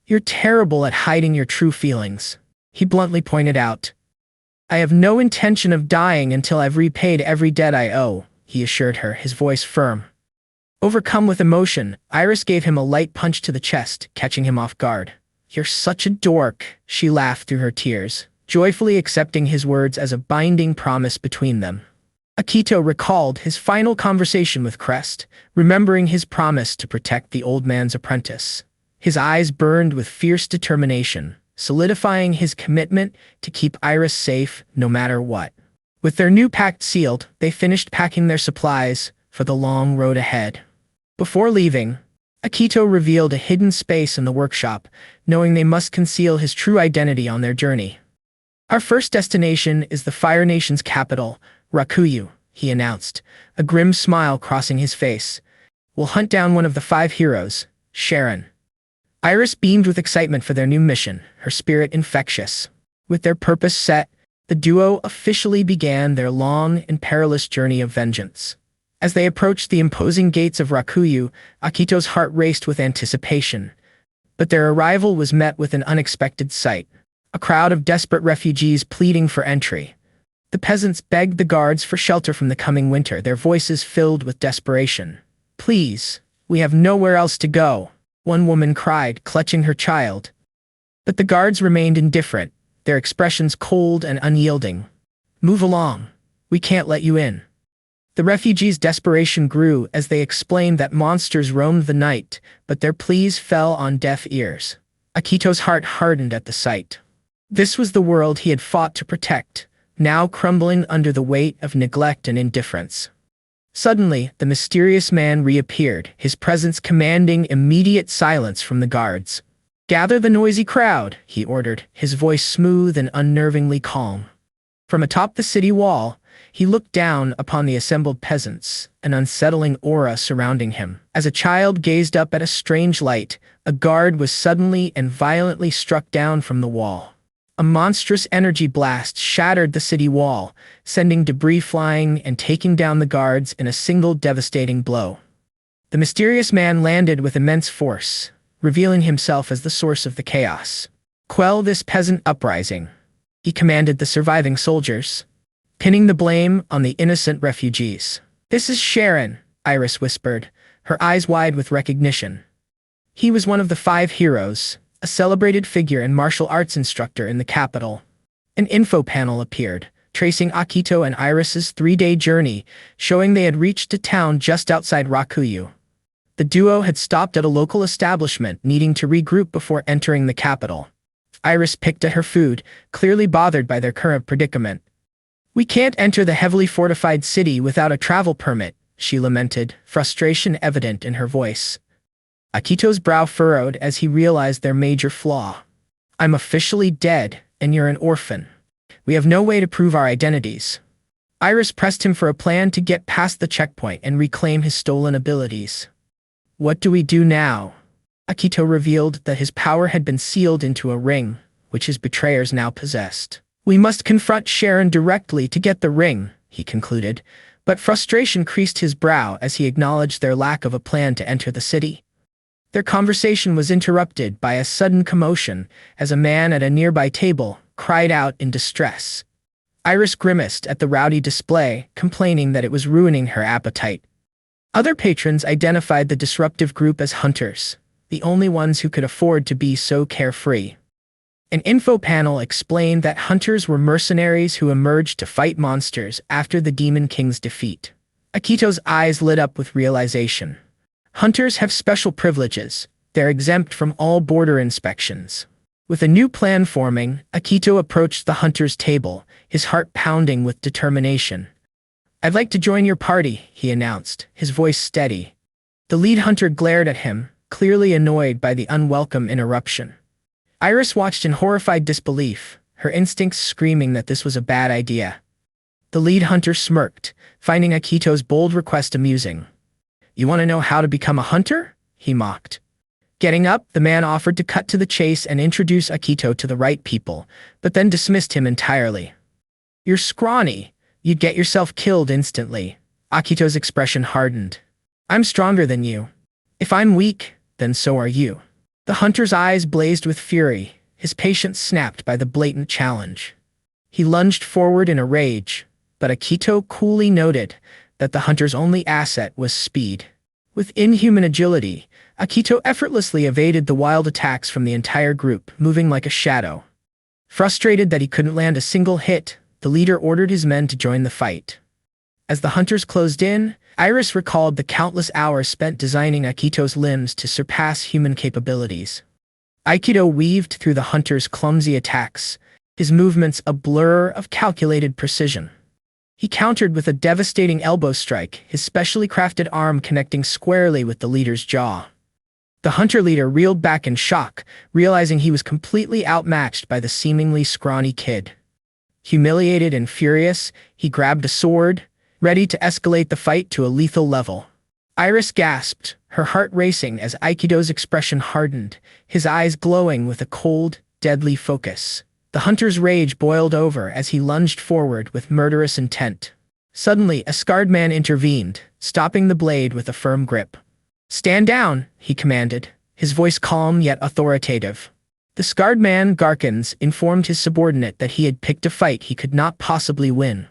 "You're terrible at hiding your true feelings." he bluntly pointed out. I have no intention of dying until I've repaid every debt I owe, he assured her, his voice firm. Overcome with emotion, Iris gave him a light punch to the chest, catching him off guard. You're such a dork, she laughed through her tears, joyfully accepting his words as a binding promise between them. Akito recalled his final conversation with Crest, remembering his promise to protect the old man's apprentice. His eyes burned with fierce determination, solidifying his commitment to keep Iris safe no matter what. With their new pact sealed, they finished packing their supplies for the long road ahead. Before leaving, Akito revealed a hidden space in the workshop, knowing they must conceal his true identity on their journey. Our first destination is the Fire Nation's capital, Rakuyu, he announced, a grim smile crossing his face. We'll hunt down one of the 5 heroes, Sharon. Iris beamed with excitement for their new mission, her spirit infectious. With their purpose set, the duo officially began their long and perilous journey of vengeance. As they approached the imposing gates of Rakuyu, Akito's heart raced with anticipation. But their arrival was met with an unexpected sight. A crowd of desperate refugees pleading for entry. The peasants begged the guards for shelter from the coming winter, their voices filled with desperation. Please, we have nowhere else to go, one woman cried, clutching her child. But the guards remained indifferent, their expressions cold and unyielding. Move along. We can't let you in. The refugees' desperation grew as they explained that monsters roamed the night, but their pleas fell on deaf ears. Akito's heart hardened at the sight. This was the world he had fought to protect, now crumbling under the weight of neglect and indifference. Suddenly, the mysterious man reappeared, his presence commanding immediate silence from the guards. Gather the noisy crowd, he ordered, his voice smooth and unnervingly calm. From atop the city wall, he looked down upon the assembled peasants, an unsettling aura surrounding him. As a child gazed up at a strange light, a guard was suddenly and violently struck down from the wall. A monstrous energy blast shattered the city wall, sending debris flying and taking down the guards in a single devastating blow. The mysterious man landed with immense force, revealing himself as the source of the chaos. Quell this peasant uprising, he commanded the surviving soldiers, pinning the blame on the innocent refugees. This is Sharon, Iris whispered, her eyes wide with recognition. He was one of the 5 heroes, a celebrated figure and martial arts instructor in the capital. An info panel appeared, tracing Akito and Iris's 3-day journey, showing they had reached a town just outside Rakuyu. The duo had stopped at a local establishment, needing to regroup before entering the capital. Iris picked at her food, clearly bothered by their current predicament. We can't enter the heavily fortified city without a travel permit, she lamented, frustration evident in her voice. Akito's brow furrowed as he realized their major flaw. I'm officially dead, and you're an orphan. We have no way to prove our identities. Iris pressed him for a plan to get past the checkpoint and reclaim his stolen abilities. What do we do now? Akito revealed that his power had been sealed into a ring, which his betrayers now possessed. We must confront Sharon directly to get the ring, he concluded, but frustration creased his brow as he acknowledged their lack of a plan to enter the city. Their conversation was interrupted by a sudden commotion as a man at a nearby table cried out in distress. Iris grimaced at the rowdy display, complaining that it was ruining her appetite. Other patrons identified the disruptive group as hunters, the only ones who could afford to be so carefree. An info panel explained that hunters were mercenaries who emerged to fight monsters after the Demon King's defeat. Akito's eyes lit up with realization. Hunters have special privileges. They're exempt from all border inspections. With a new plan forming, Akito approached the hunter's table, his heart pounding with determination. I'd like to join your party, he announced, his voice steady. The lead hunter glared at him, clearly annoyed by the unwelcome interruption. Iris watched in horrified disbelief, her instincts screaming that this was a bad idea. The lead hunter smirked, finding Akito's bold request amusing. You want to know how to become a hunter? He mocked. Getting up, the man offered to cut to the chase and introduce Akito to the right people, but then dismissed him entirely. You're scrawny. You'd get yourself killed instantly. Akito's expression hardened. I'm stronger than you. If I'm weak, then so are you. The hunter's eyes blazed with fury, his patience snapped by the blatant challenge. He lunged forward in a rage, but Akito coolly noted that the hunter's only asset was speed. With inhuman agility, Akito effortlessly evaded the wild attacks from the entire group, moving like a shadow. Frustrated that he couldn't land a single hit, the leader ordered his men to join the fight. As the hunters closed in, Iris recalled the countless hours spent designing Akito's limbs to surpass human capabilities. Aikido weaved through the hunter's clumsy attacks, his movements a blur of calculated precision. He countered with a devastating elbow strike, his specially crafted arm connecting squarely with the leader's jaw. The hunter leader reeled back in shock, realizing he was completely outmatched by the seemingly scrawny kid. Humiliated and furious, he grabbed a sword, ready to escalate the fight to a lethal level. Iris gasped, her heart racing as Aikido's expression hardened, his eyes glowing with a cold, deadly focus. The hunter's rage boiled over as he lunged forward with murderous intent. Suddenly, a scarred man intervened, stopping the blade with a firm grip. "Stand down," he commanded, his voice calm yet authoritative. The scarred man, Garkins, informed his subordinate that he had picked a fight he could not possibly win.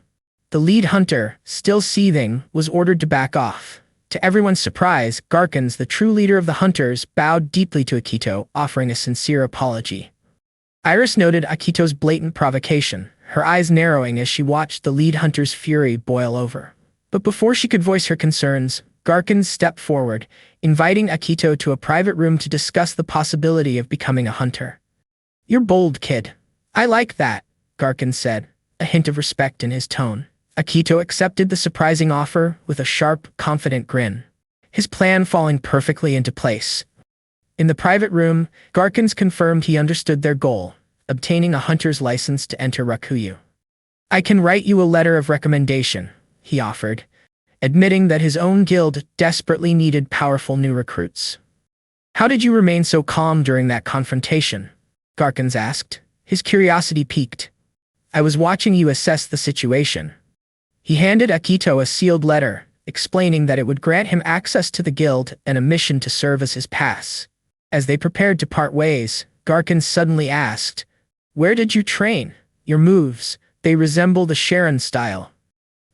The lead hunter, still seething, was ordered to back off. To everyone's surprise, Garkins, the true leader of the hunters, bowed deeply to Akito, offering a sincere apology. Iris noted Akito's blatant provocation, her eyes narrowing as she watched the lead hunter's fury boil over. But before she could voice her concerns, Garkins stepped forward, inviting Akito to a private room to discuss the possibility of becoming a hunter. "You're bold, kid. I like that," Garkins said, a hint of respect in his tone. Akito accepted the surprising offer with a sharp, confident grin, his plan falling perfectly into place. In the private room, Garkins confirmed he understood their goal, obtaining a hunter's license to enter Rakuyu. "I can write you a letter of recommendation," he offered, admitting that his own guild desperately needed powerful new recruits. "How did you remain so calm during that confrontation?" Garkins asked, his curiosity piqued. "I was watching you assess the situation." He handed Akito a sealed letter, explaining that it would grant him access to the guild and a mission to serve as his pass. As they prepared to part ways, Garkins suddenly asked, "Where did you train? Your moves, they resemble the Sharon style."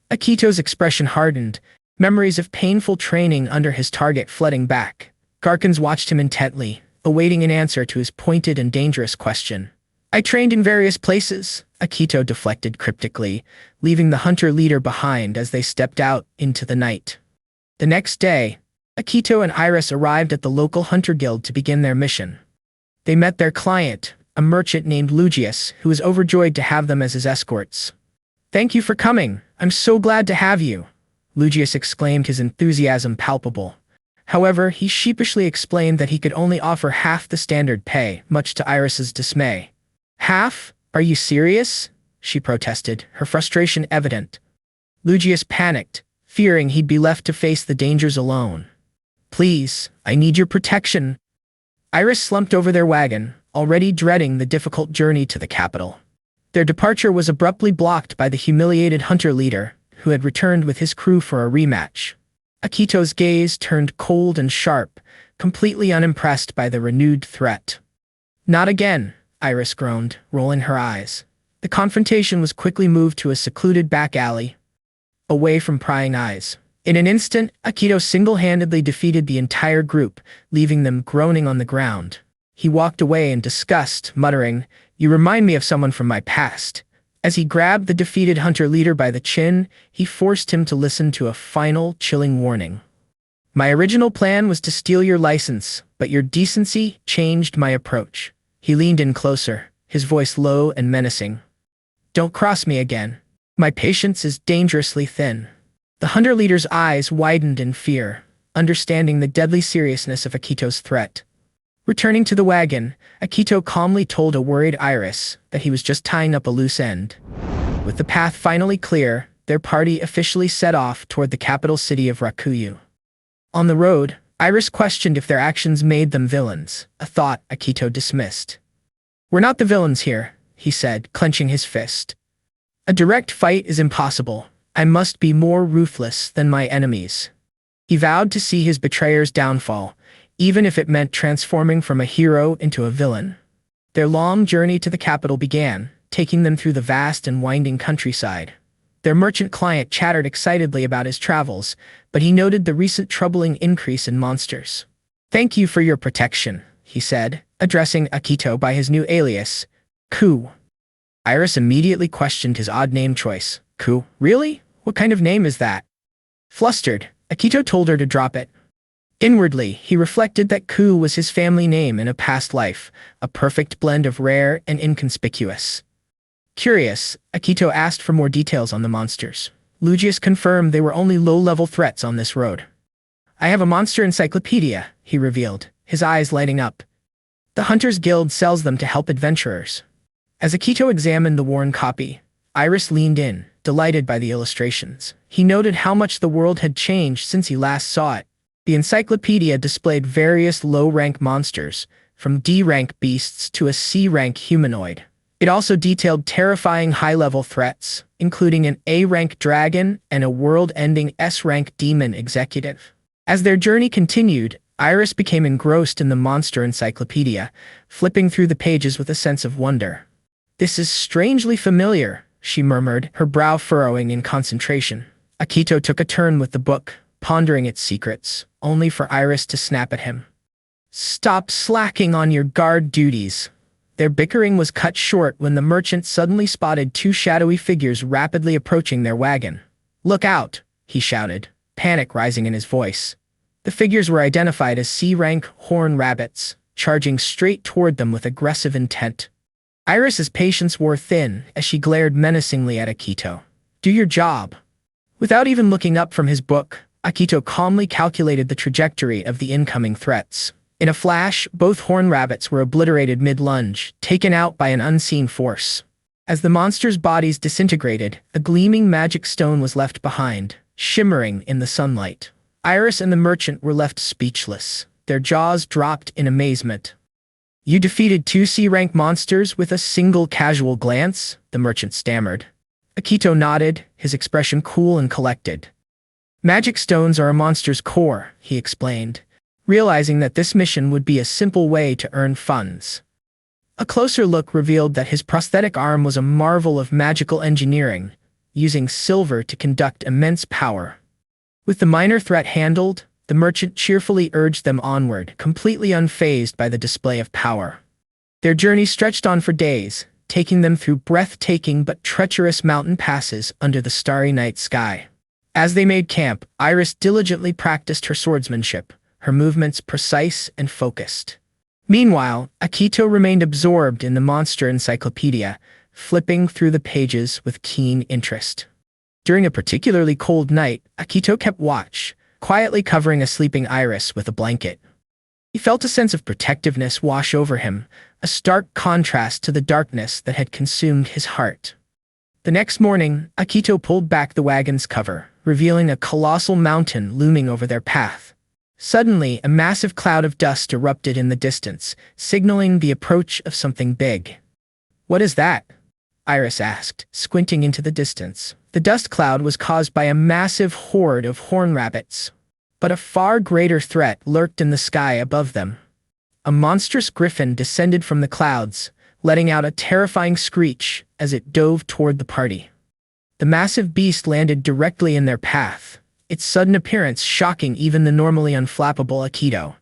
Akito's expression hardened, memories of painful training under his target flooding back. Garkins watched him intently, awaiting an answer to his pointed and dangerous question. "I trained in various places," Akito deflected cryptically, leaving the hunter leader behind as they stepped out into the night. The next day, Akito and Iris arrived at the local hunter guild to begin their mission. They met their client, a merchant named Lugius, who was overjoyed to have them as his escorts. "Thank you for coming. I'm so glad to have you," Lugius exclaimed, his enthusiasm palpable. However, he sheepishly explained that he could only offer half the standard pay, much to Iris's dismay. "Half? Are you serious?" she protested, her frustration evident. Lugius panicked, fearing he'd be left to face the dangers alone. "Please, I need your protection." Iris slumped over their wagon, already dreading the difficult journey to the capital. Their departure was abruptly blocked by the humiliated hunter leader, who had returned with his crew for a rematch. Akito's gaze turned cold and sharp, completely unimpressed by the renewed threat. "Not again," Iris groaned, rolling her eyes. The confrontation was quickly moved to a secluded back alley, away from prying eyes. In an instant, Akito single-handedly defeated the entire group, leaving them groaning on the ground. He walked away in disgust, muttering, "You remind me of someone from my past." As he grabbed the defeated hunter leader by the chin, he forced him to listen to a final, chilling warning. "My original plan was to steal your license, but your decency changed my approach." He leaned in closer, his voice low and menacing. "Don't cross me again. My patience is dangerously thin." The hunter leader's eyes widened in fear, understanding the deadly seriousness of Akito's threat. Returning to the wagon, Akito calmly told a worried Iris that he was just tying up a loose end. With the path finally clear, their party officially set off toward the capital city of Rakuyu. On the road, Iris questioned if their actions made them villains, a thought Akito dismissed. "We're not the villains here," he said, clenching his fist. "A direct fight is impossible. I must be more ruthless than my enemies." He vowed to see his betrayer's downfall, even if it meant transforming from a hero into a villain. Their long journey to the capital began, taking them through the vast and winding countryside. Their merchant client chattered excitedly about his travels, but he noted the recent troubling increase in monsters. "Thank you for your protection," he said, addressing Akito by his new alias, Ku. Iris immediately questioned his odd name choice. Ku? Really? What kind of name is that? Flustered, Akito told her to drop it. Inwardly, he reflected that Ku was his family name in a past life, a perfect blend of rare and inconspicuous. Curious, Akito asked for more details on the monsters. Lugius confirmed they were only low-level threats on this road. "I have a monster encyclopedia," he revealed, his eyes lighting up. "The Hunters Guild sells them to help adventurers." As Akito examined the worn copy, Iris leaned in, delighted by the illustrations. He noted how much the world had changed since he last saw it. The encyclopedia displayed various low-rank monsters, from D-rank beasts to a C-rank humanoid. It also detailed terrifying high-level threats, including an A-rank dragon and a world-ending S-rank demon executive. As their journey continued, Iris became engrossed in the monster encyclopedia, flipping through the pages with a sense of wonder. "This is strangely familiar," she murmured, her brow furrowing in concentration. Akito took a turn with the book, pondering its secrets, only for Iris to snap at him. "Stop slacking on your guard duties." Their bickering was cut short when the merchant suddenly spotted two shadowy figures rapidly approaching their wagon. "Look out!" he shouted, panic rising in his voice. The figures were identified as C-rank horn rabbits, charging straight toward them with aggressive intent. Iris's patience wore thin as she glared menacingly at Akito. "Do your job." Without even looking up from his book, Akito calmly calculated the trajectory of the incoming threats. In a flash, both horn rabbits were obliterated mid-lunge, taken out by an unseen force. As the monsters' bodies disintegrated, a gleaming magic stone was left behind, shimmering in the sunlight. Iris and the merchant were left speechless, their jaws dropped in amazement. "You defeated two C-rank monsters with a single casual glance?" the merchant stammered. Akito nodded, his expression cool and collected. "Magic stones are a monster's core," he explained, realizing that this mission would be a simple way to earn funds. A closer look revealed that his prosthetic arm was a marvel of magical engineering, using silver to conduct immense power. With the minor threat handled, the merchant cheerfully urged them onward, completely unfazed by the display of power. Their journey stretched on for days, taking them through breathtaking but treacherous mountain passes under the starry night sky. As they made camp, Iris diligently practiced her swordsmanship, her movements precise and focused. Meanwhile, Akito remained absorbed in the monster encyclopedia, flipping through the pages with keen interest. During a particularly cold night, Akito kept watch, quietly covering a sleeping Iris with a blanket. He felt a sense of protectiveness wash over him, a stark contrast to the darkness that had consumed his heart. The next morning, Akito pulled back the wagon's cover, revealing a colossal mountain looming over their path. Suddenly, a massive cloud of dust erupted in the distance, signaling the approach of something big. "What is that?" Iris asked, squinting into the distance. The dust cloud was caused by a massive horde of horn rabbits. But a far greater threat lurked in the sky above them. A monstrous griffin descended from the clouds, letting out a terrifying screech as it dove toward the party. The massive beast landed directly in their path, its sudden appearance shocking even the normally unflappable Akito.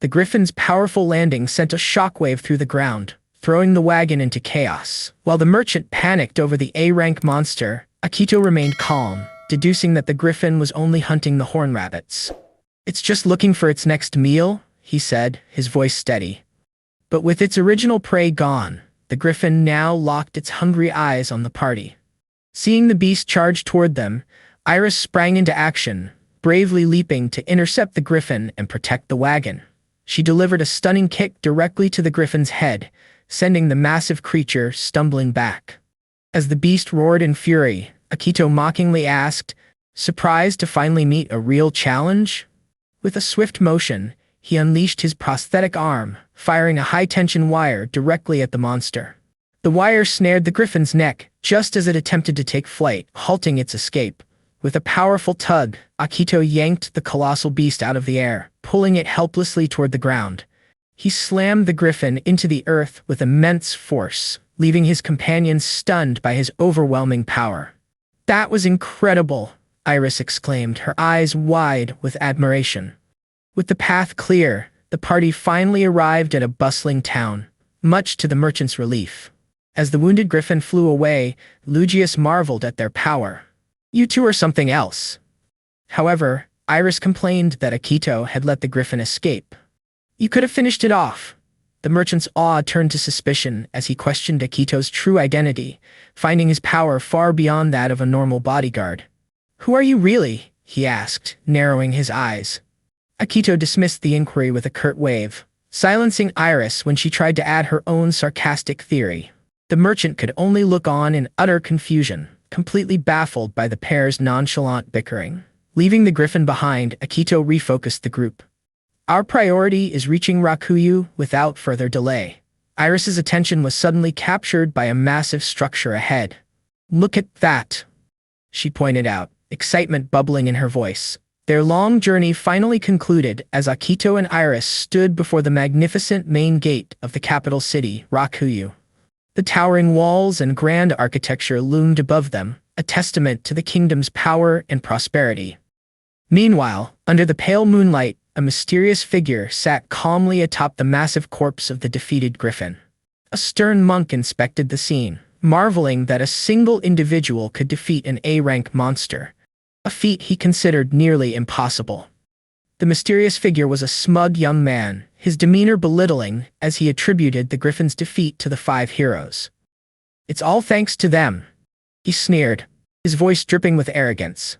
The griffin's powerful landing sent a shockwave through the ground, throwing the wagon into chaos. While the merchant panicked over the A-rank monster, Akito remained calm, deducing that the griffin was only hunting the horn rabbits. "It's just looking for its next meal," he said, his voice steady. But with its original prey gone, the griffin now locked its hungry eyes on the party. Seeing the beast charge toward them, Iris sprang into action, bravely leaping to intercept the griffin and protect the wagon. She delivered a stunning kick directly to the griffin's head, sending the massive creature stumbling back. As the beast roared in fury, Akito mockingly asked, "Surprised to finally meet a real challenge?" With a swift motion, he unleashed his prosthetic arm, firing a high-tension wire directly at the monster. The wire snared the griffin's neck just as it attempted to take flight, halting its escape. With a powerful tug, Akito yanked the colossal beast out of the air, pulling it helplessly toward the ground. He slammed the griffin into the earth with immense force, leaving his companions stunned by his overwhelming power. "That was incredible," Iris exclaimed, her eyes wide with admiration. With the path clear, the party finally arrived at a bustling town, much to the merchant's relief. As the wounded griffin flew away, Lugius marveled at their power. "You two are something else." However, Iris complained that Akito had let the griffin escape. "You could have finished it off." The merchant's awe turned to suspicion as he questioned Akito's true identity, finding his power far beyond that of a normal bodyguard. "Who are you really?" he asked, narrowing his eyes. Akito dismissed the inquiry with a curt wave, silencing Iris when she tried to add her own sarcastic theory. The merchant could only look on in utter confusion, completely baffled by the pair's nonchalant bickering. Leaving the griffin behind, Akito refocused the group. "Our priority is reaching Rakuyu without further delay." Iris's attention was suddenly captured by a massive structure ahead. "Look at that," she pointed out, excitement bubbling in her voice. Their long journey finally concluded as Akito and Iris stood before the magnificent main gate of the capital city, Rakuyu. The towering walls and grand architecture loomed above them, a testament to the kingdom's power and prosperity. Meanwhile, under the pale moonlight, a mysterious figure sat calmly atop the massive corpse of the defeated griffin. A stern monk inspected the scene, marveling that a single individual could defeat an A-rank monster, a feat he considered nearly impossible. The mysterious figure was a smug young man, his demeanor belittling as he attributed the griffin's defeat to the 5 heroes. "It's all thanks to them," he sneered, his voice dripping with arrogance.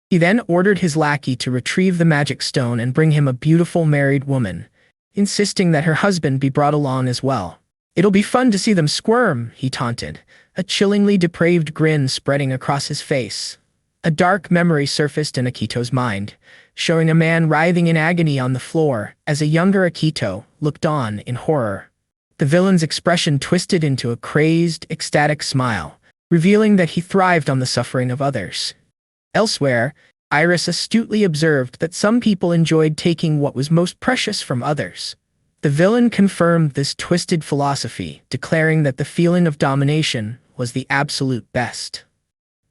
He then ordered his lackey to retrieve the magic stone and bring him a beautiful married woman, insisting that her husband be brought along as well. "It'll be fun to see them squirm," he taunted, a chillingly depraved grin spreading across his face. A dark memory surfaced in Akito's mind, showing a man writhing in agony on the floor as a younger Akito looked on in horror. The villain's expression twisted into a crazed, ecstatic smile, revealing that he thrived on the suffering of others. Elsewhere, Iris astutely observed that some people enjoyed taking what was most precious from others. The villain confirmed this twisted philosophy, declaring that the feeling of domination was the absolute best.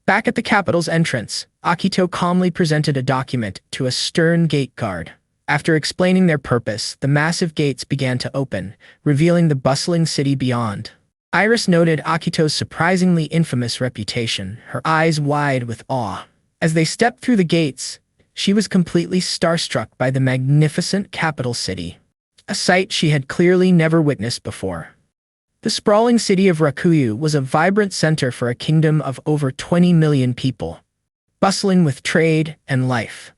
Back at the capital's entrance, Akito calmly presented a document to a stern gate guard. After explaining their purpose, the massive gates began to open, revealing the bustling city beyond. Iris noted Akito's surprisingly infamous reputation, her eyes wide with awe. As they stepped through the gates, she was completely starstruck by the magnificent capital city, a sight she had clearly never witnessed before. The sprawling city of Rakuyu was a vibrant center for a kingdom of over 20 million people, bustling with trade and life.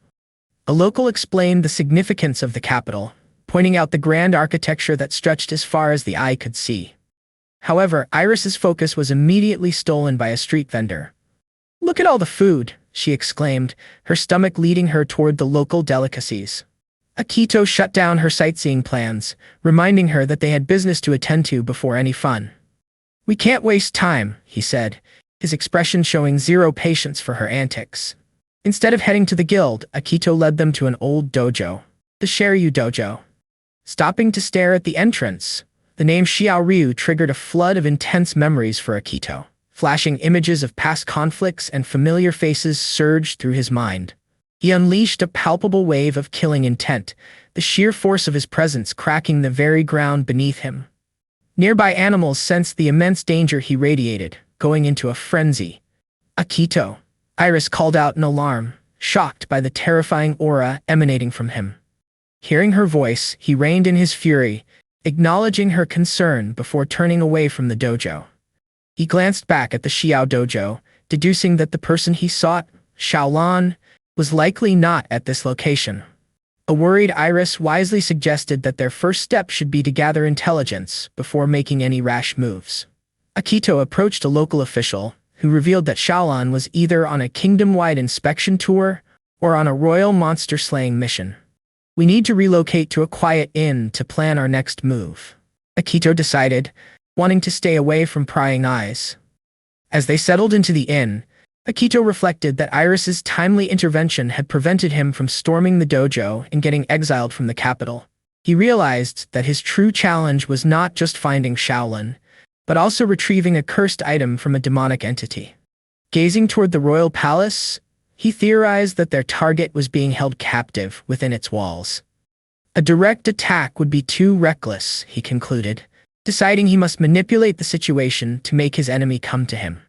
A local explained the significance of the capital, pointing out the grand architecture that stretched as far as the eye could see. However, Iris's focus was immediately stolen by a street vendor. "Look at all the food," she exclaimed, her stomach leading her toward the local delicacies. Akito shut down her sightseeing plans, reminding her that they had business to attend to before any fun. "We can't waste time," he said, his expression showing zero patience for her antics. Instead of heading to the guild, Akito led them to an old dojo, the Shiryu Dojo. Stopping to stare at the entrance, the name Xiaoryu triggered a flood of intense memories for Akito. Flashing images of past conflicts and familiar faces surged through his mind. He unleashed a palpable wave of killing intent, the sheer force of his presence cracking the very ground beneath him. Nearby animals sensed the immense danger he radiated, going into a frenzy. "Akito!" Iris called out in alarm, shocked by the terrifying aura emanating from him. Hearing her voice, he reined in his fury, acknowledging her concern before turning away from the dojo. He glanced back at the Xiao dojo, deducing that the person he sought, Shaolan, was likely not at this location. A worried Iris wisely suggested that their first step should be to gather intelligence before making any rash moves. Akito approached a local official, who revealed that Shaolan was either on a kingdom-wide inspection tour or on a royal monster-slaying mission. "We need to relocate to a quiet inn to plan our next move," Akito decided, wanting to stay away from prying eyes. As they settled into the inn, Akito reflected that Iris's timely intervention had prevented him from storming the dojo and getting exiled from the capital. He realized that his true challenge was not just finding Shaolin, but also retrieving a cursed item from a demonic entity. Gazing toward the royal palace, he theorized that their target was being held captive within its walls. A direct attack would be too reckless, he concluded, deciding he must manipulate the situation to make his enemy come to him.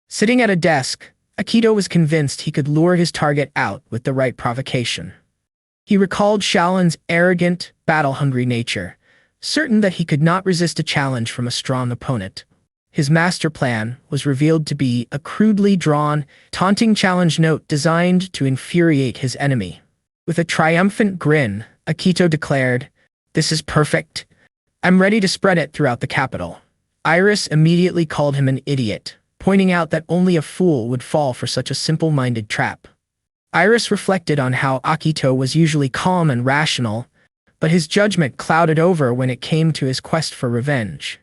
Sitting at a desk, Akito was convinced he could lure his target out with the right provocation. He recalled Shaolin's arrogant, battle-hungry nature, certain that he could not resist a challenge from a strong opponent. His master plan was revealed to be a crudely drawn, taunting challenge note designed to infuriate his enemy. With a triumphant grin, Akito declared, "This is perfect. I'm ready to spread it throughout the capital." Iris immediately called him an idiot, pointing out that only a fool would fall for such a simple-minded trap. Iris reflected on how Akito was usually calm and rational, but his judgment clouded over when it came to his quest for revenge.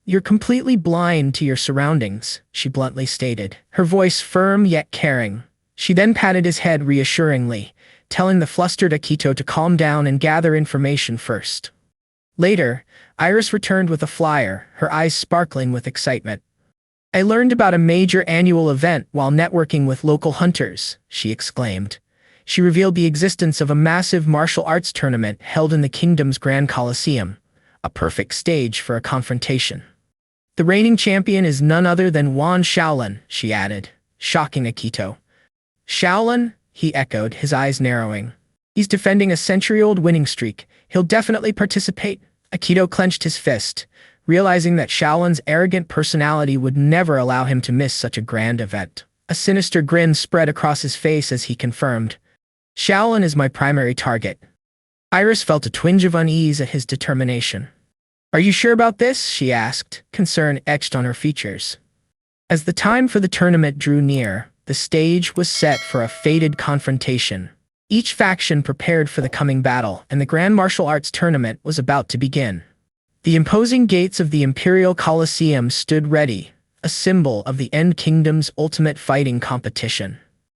"You're completely blind to your surroundings," she bluntly stated, her voice firm yet caring. She then patted his head reassuringly, telling the flustered Akito to calm down and gather information first. Later, Iris returned with a flyer, her eyes sparkling with excitement. "I learned about a major annual event while networking with local hunters," she exclaimed. She revealed the existence of a massive martial arts tournament held in the kingdom's Grand Colosseum, a perfect stage for a confrontation. "The reigning champion is none other than Wan Shaolin," she added, shocking Akito. "Shaolin?" he echoed, his eyes narrowing. "He's defending a century-old winning streak. He'll definitely participate." Akito clenched his fist, realizing that Shaolin's arrogant personality would never allow him to miss such a grand event. A sinister grin spread across his face as he confirmed, "Shaolin is my primary target." Iris felt a twinge of unease at his determination. "Are you sure about this?" she asked, concern etched on her features. As the time for the tournament drew near, the stage was set for a fated confrontation. Each faction prepared for the coming battle, and the Grand Martial Arts Tournament was about to begin. The imposing gates of the Imperial Colosseum stood ready, a symbol of the End Kingdom's ultimate fighting competition.